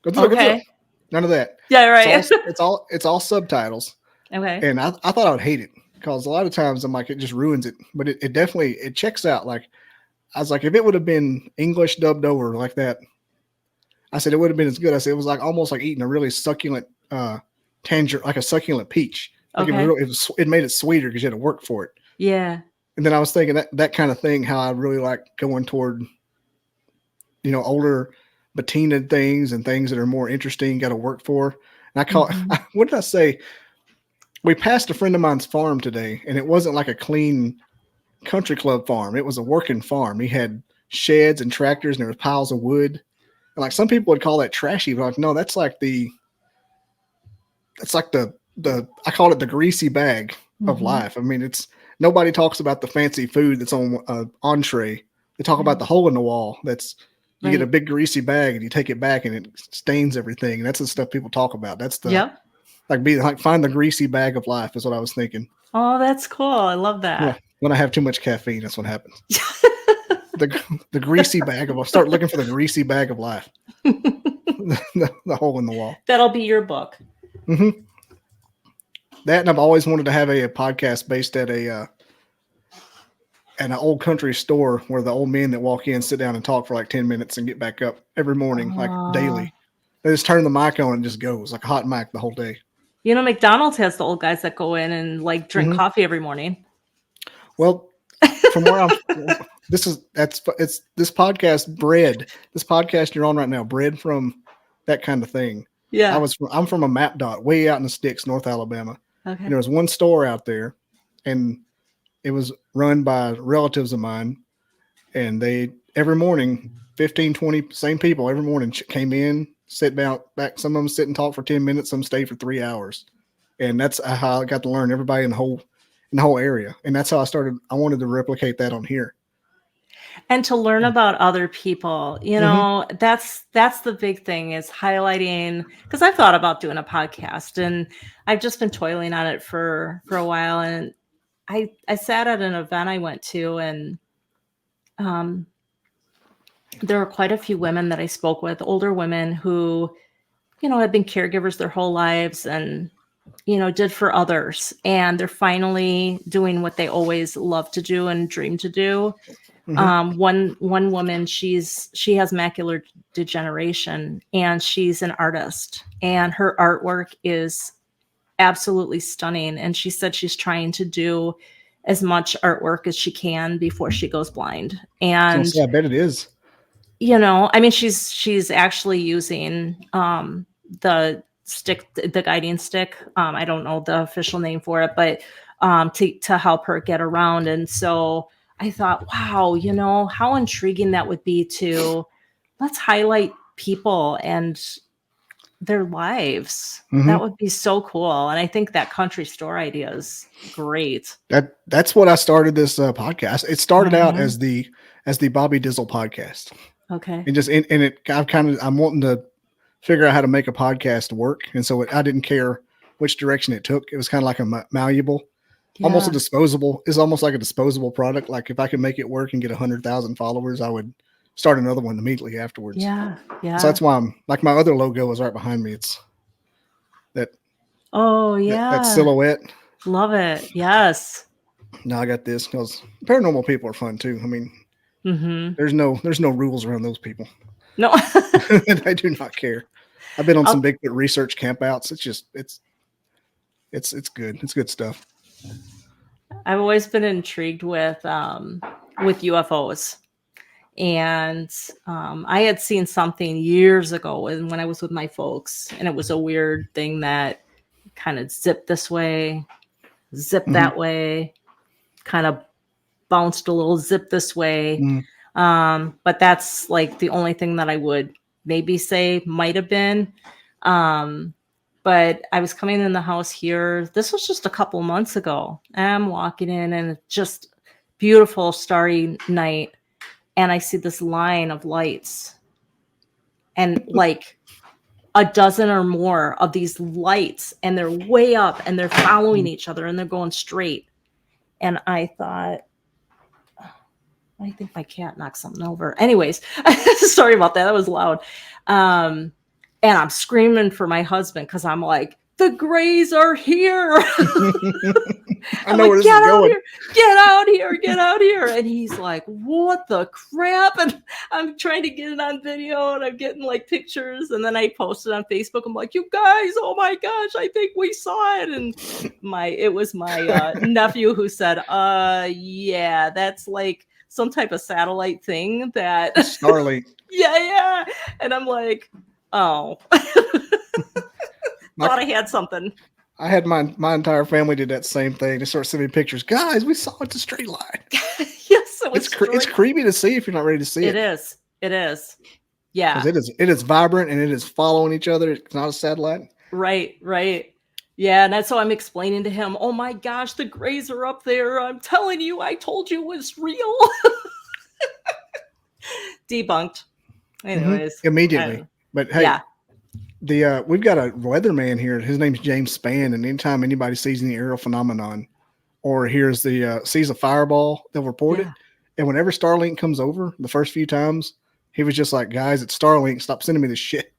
Godzilla. None of that. Yeah, right. It's all subtitles. Okay. And I thought I would hate it, because a lot of times I'm like, it just ruins it. But it definitely checks out. Like, I was like, if it would have been English dubbed over like that, I said it would have been as good. I said it was like almost like eating a really succulent tangerine, like a succulent peach. Like it made it sweeter because you had to work for it. Yeah. And then I was thinking that kind of thing, how I really like going toward, older patinaed things and things that are more interesting, got to work for. And I call it, what did I say? We passed a friend of mine's farm today, and it wasn't like a clean country club farm. It was a working farm. He had sheds and tractors, and there was piles of wood. And, like, some people would call that trashy, but, like, no, that's like the I call it the greasy bag of life. I mean, nobody talks about the fancy food that's on entree. They talk about the hole in the wall. You get a big greasy bag and you take it back and it stains everything. And that's the stuff people talk about. That's find the greasy bag of life is what I was thinking. Oh, that's cool. I love that. Yeah, when I have too much caffeine, that's what happens. the greasy bag I'll start looking for the greasy bag of life. the hole in the wall. That'll be your book. Mm-hmm. That, and I've always wanted to have a podcast based at an old country store where the old men that walk in sit down and talk for like 10 minutes and get back up every morning, like daily. They just turn the mic on and just goes like a hot mic the whole day. McDonald's has the old guys that go in and, like, drink coffee every morning. Well, from where I'm, this podcast bred. This podcast you're on right now, bred from that kind of thing. Yeah, I'm from a map dot way out in the sticks, North Alabama. Okay. And there was one store out there, and it was run by relatives of mine, and they every morning 15, 20 same people every morning came in, sit back. Some of them sit and talk for 10 minutes, some stay for 3 hours, and that's how I got to learn everybody in the whole area. And that's how I wanted to replicate that on here. And to learn about other people, that's the big thing, is highlighting, because I've thought about doing a podcast and I've just been toiling on it for a while. And I sat at an event I went to, and there were quite a few women that I spoke with, older women who, had been caregivers their whole lives and, did for others. And they're finally doing what they always loved to do and dreamed to do. One woman, she has macular degeneration, and she's an artist, and her artwork is absolutely stunning. And she said she's trying to do as much artwork as she can before she goes blind. And I bet it is. I mean, she's actually using the guiding stick. I don't know the official name for it, but to help her get around. And so I thought, wow, how intriguing that would be let's highlight people and their lives. That would be so cool. And I think that country store idea is great. That's what I started this podcast. It started out as the Bobby Dizzle podcast. Okay. And I'm wanting to figure out how to make a podcast work. And so I didn't care which direction it took. It was kind of like a malleable, almost a disposable. It's almost like a disposable product. Like if I could make it work and get 100,000 followers, I would start another one immediately afterwards. Yeah. Yeah. So that's why I'm like, my other logo is right behind me. It's that. Oh yeah. That silhouette. Love it. Yes. Now I got this because paranormal people are fun too. I mean, there's no rules around those people. No. I do not care. I've been on some Bigfoot research campouts. It's good. It's good stuff. I've always been intrigued with UFOs. And I had seen something years ago when I was with my folks, and it was a weird thing that kind of zipped this way, zipped that way, kind of bounced a little, zip this way. But that's like the only thing that I would maybe say might have been. But I was coming in the house here. This was just a couple months ago. And I'm walking in, and it's just beautiful starry night. And I see this line of lights, and like a dozen or more of these lights, and they're way up, and they're following each other, and they're going straight. And I thought, I think my cat knocked something over. Anyways, sorry about that. That was loud. And I'm screaming for my husband because I'm like, the Greys are here. I know where this is going. Get out here. And he's like, what the crap? And I'm trying to get it on video, and I'm getting like pictures. And then I posted on Facebook. I'm like, you guys, oh my gosh, I think we saw it. And it was my nephew who said, yeah, that's like some type of satellite thing that Starlink. yeah. And I'm like, oh. Thought I had something. I had my entire family did that same thing. They started sending me pictures. Guys, we saw it's a straight line. Yes, it's creepy to see if you're not ready to see it. It is. Yeah. It is vibrant, and it is following each other. It's not a satellite. Right. Yeah, and that's how I'm explaining to him, oh my gosh, the Greys are up there. I'm telling you, I told you it was real. Debunked. Anyways. Immediately. But hey, we've got a weatherman here. His name's James Spann, and anytime anybody sees any aerial phenomenon or hears sees a fireball, they'll report it. And whenever Starlink comes over, the first few times, he was just like, guys, it's Starlink. Stop sending me this shit.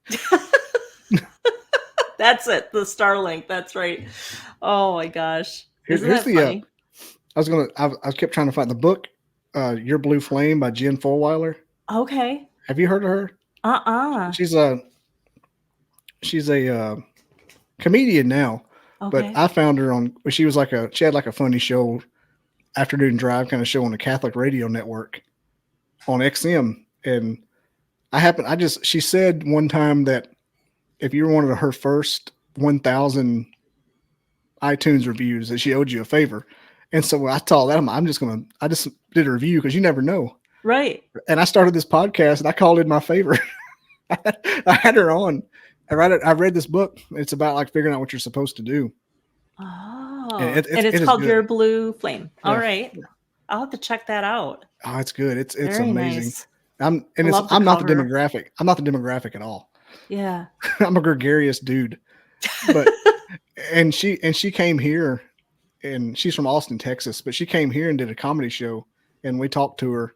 That's it. The Starlink. That's right. Oh my gosh. Here's the funny? I kept trying to find the book, Your Blue Flame by Jen Fulwiler. Okay. Have you heard of her? She's a comedian now, but I found her she had like a funny show, afternoon drive kind of show on the Catholic radio network on XM. And she said one time that if you were one of her first 1,000 iTunes reviews, that she owed you a favor. And so I told them, I just did a review because you never know. Right. And I started this podcast and I called in my favor. I had her on. I read this book. It's about like figuring out what you're supposed to do. Oh, And and it's it is called Your good. Blue Flame. All Yeah. right. I'll have to check that out. Oh, it's good. It's Very amazing. nice. I'm I love the I'm not the cover. demographic. I'm not the demographic at all. Yeah. I'm a gregarious dude. But and she came here, and she's from Austin, Texas, but she came here and did a comedy show, and we talked to her,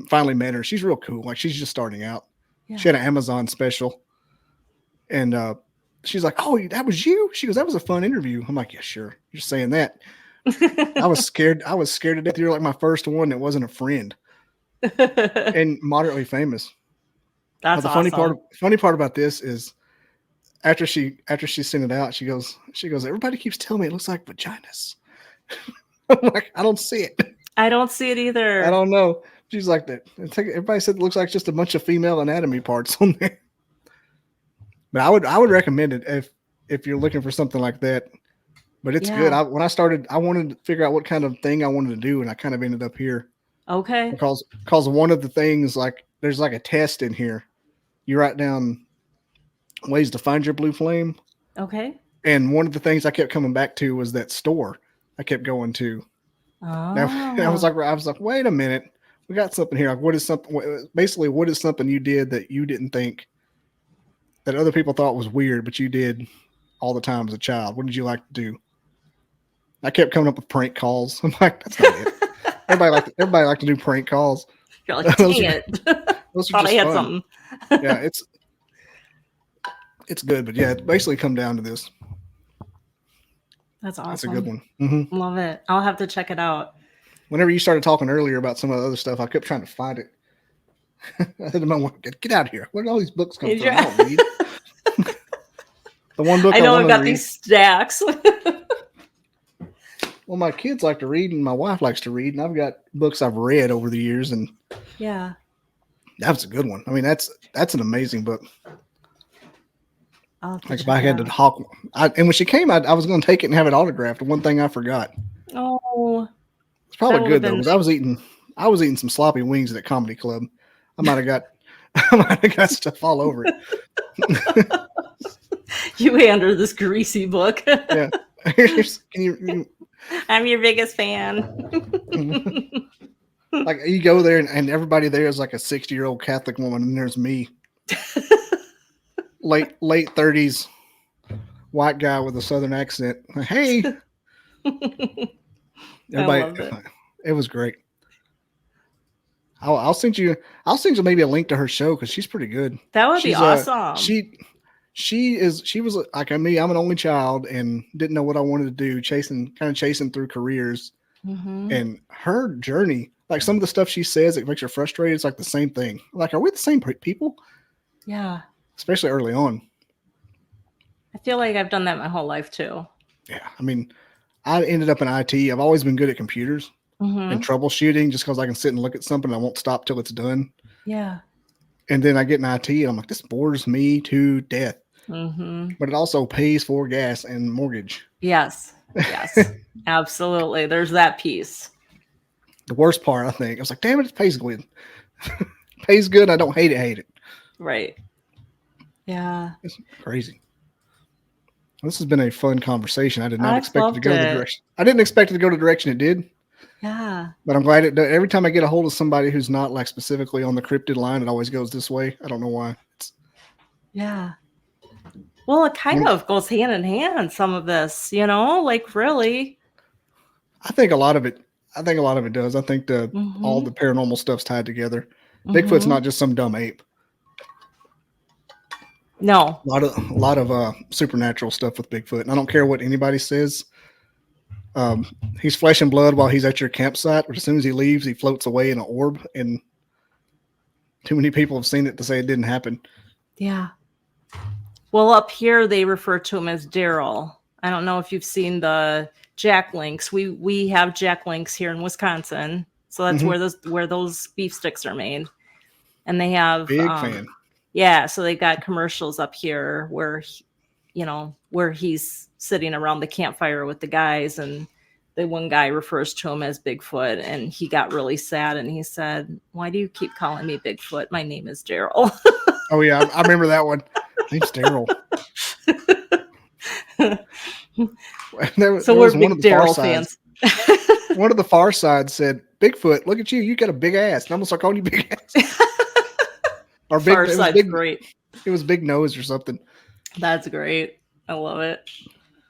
finally met her. She's real cool. Like, she's just starting out. Yeah. She had an Amazon special, and she's like, "Oh, that was you?" She goes, "That was a fun interview." I'm like, "Yeah, sure. You're saying that." I was scared to death. You're like my first one that wasn't a friend and moderately famous. That's But the awesome. funny part about this is after she sent it out, she goes, "Everybody keeps telling me it looks like vaginas." I'm like, "I don't see it. I don't see it either. I don't know." She's like that. Everybody said it looks like just a bunch of female anatomy parts on there. But I would recommend it if you're looking for something like that. But it's good. When I started, I wanted to figure out what kind of thing I wanted to do, and I kind of ended up here. Okay. Because one of the things, like, there's like a test in here. You write down ways to find your blue flame. Okay. And one of the things I kept coming back to was that store I kept going to. Oh. I was like, wait a minute, we got something here. Like, what is something you did that you didn't think that other people thought was weird, but you did all the time as a child? What did you like to do? I kept coming up with prank calls. I'm like, that's not it. Everybody like to do prank calls. You're like, dang it. Those are Thought I just had fun. something. Yeah, it's good, but yeah, it basically come down to this. That's awesome. That's a good one. Mm-hmm. Love it. I'll have to check it out. Whenever you started talking earlier about some of the other stuff, I kept trying to find it. I said to my wife, get out of here. Where did all these books come from? I don't read. The one book I know I've got these stacks. Well, my kids like to read, and my wife likes to read, and I've got books I've read over the years, and yeah, that was a good one. I mean, that's an amazing book. Like, if I had to hawk, and when she came, I was going to take it and have it autographed. One thing I forgot. Oh, it's probably good though, because I was eating some sloppy wings at a comedy club. I might have got stuff all over it. You handle this greasy book. Yeah. I'm your biggest fan. Like, you go there and everybody there is like a 60-year-old Catholic woman, and there's me, late 30s white guy with a Southern accent. Hey, everybody, it was great. I'll send you maybe a link to her show, because she's pretty good. That would be awesome. She was like me. I'm an only child and didn't know what I wanted to do, chasing through careers. Mm-hmm. And her journey, like some of the stuff she says, it makes her frustrated. It's like the same thing. Like, are we the same people? Yeah. Especially early on. I feel like I've done that my whole life too. Yeah. I mean, I ended up in IT. I've always been good at computers and troubleshooting, just because I can sit and look at something and I won't stop till it's done. Yeah. And then I get in IT and I'm like, this bores me to death. Mm-hmm. But it also pays for gas and mortgage. Yes. Yes. Absolutely. There's that piece. The worst part, I think, I was like, damn it, it pays good. Pays good. I don't hate it. Right. Yeah. It's crazy. This has been a fun conversation. I did not expect it to go the direction. I didn't expect it to go the direction it did. Yeah. But I'm glad it does. Every time I get a hold of somebody who's not like specifically on the cryptid line, it always goes this way. I don't know why. Yeah. Well, it kind of goes hand in hand, some of this, like, really. I think a lot of it does. I think all the paranormal stuff's tied together. Bigfoot's not just some dumb ape. No. A lot of supernatural stuff with Bigfoot. And I don't care what anybody says. He's flesh and blood while he's at your campsite, but as soon as he leaves, he floats away in an orb. And too many people have seen it to say it didn't happen. Yeah. Well, up here they refer to him as Daryl. I don't know if you've seen the Jack Links. We have Jack Links here in Wisconsin, so that's where those beef sticks are made. And they have big fan. Yeah, so they got commercials up here where where he's sitting around the campfire with the guys, and the one guy refers to him as Bigfoot, and he got really sad and he said, "Why do you keep calling me Bigfoot? My name is Daryl." Oh yeah, I remember that one. Name's Daryl. So we're big Daryl fans. One of the Far Side said, "Bigfoot, look at you! You got a big ass." And I'm gonna start calling you Big Ass. Or big. Far Side's great. It was Big Nose or something. That's great. I love it.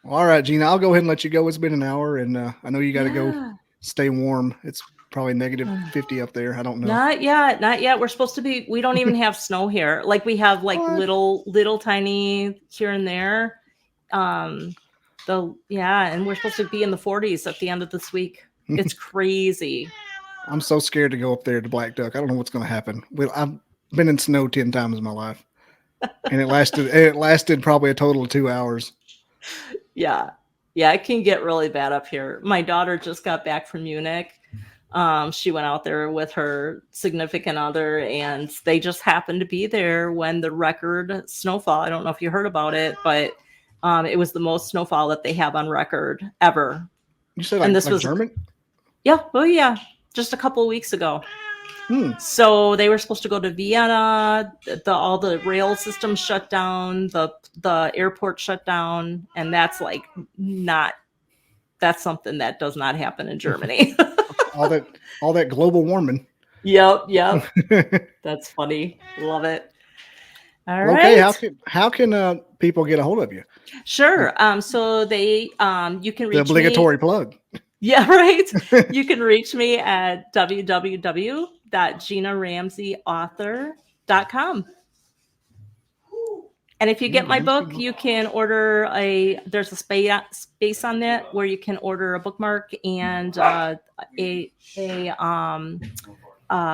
All right, Gina, I'll go ahead and let you go. It's been an hour, and I know you got to go stay warm. It's probably negative 50 up there. I don't know. Not yet. We're supposed to be. We don't even have snow here. Like we have like little tiny here and there. And we're supposed to be in the 40s at the end of this week. It's crazy. I'm so scared to go up there to Black Duck. I don't know what's going to happen. Well, I've been in snow 10 times in my life, and it lasted probably a total of 2 hours. Yeah, it can get really bad up here. My daughter just got back from Munich. She went out there with her significant other, and they just happened to be there when the record snowfall. I don't know if you heard about it, but it was the most snowfall that they have on record ever. You said and this was German? Yeah. Oh yeah. Just a couple of weeks ago. So they were supposed to go to Vienna. All the rail systems shut down. The airport shut down, and that's something that does not happen in Germany. all that global warming. Yep. That's funny. Love it. All right. Okay. How can people get a hold of you? Sure. So you can reach the obligatory plug. Yeah, right. You can reach me at www.ginaramseyauthor.com. And if you get my book, you can order there's a space on that where you can order a bookmark and a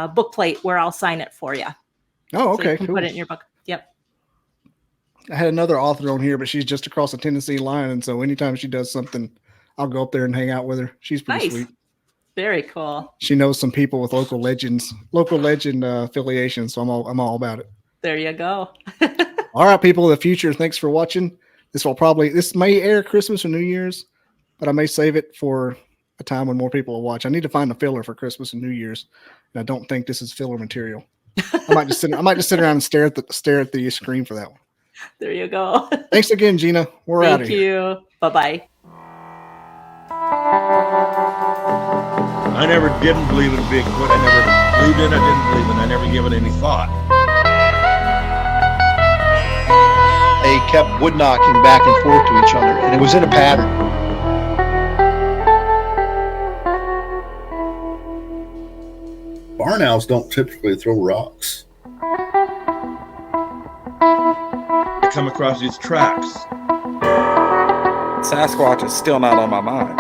book plate where I'll sign it for you. Oh, okay. So you can cool. Put it in your book. Yep. I had another author on here, but she's just across the Tennessee line. And so anytime she does something, I'll go up there and hang out with her. She's pretty sweet. Very cool. She knows some people with local legend affiliations. So I'm all about it. There you go. All right, people of the future. Thanks for watching. This may air Christmas or New Year's, but I may save it for a time when more people will watch. I need to find a filler for Christmas and New Year's. And I don't think this is filler material. I might just sit around and stare at the screen for that one. There you go. Thanks again, Gina. We're out of here. Thank you. Bye-bye. I never didn't believe in Bigfoot. I never believed in it. I didn't believe in it. I never gave it any thought. They kept wood knocking back and forth to each other, and it was in a pattern. Barn owls don't typically throw rocks. I come across these tracks. Sasquatch is still not on my mind.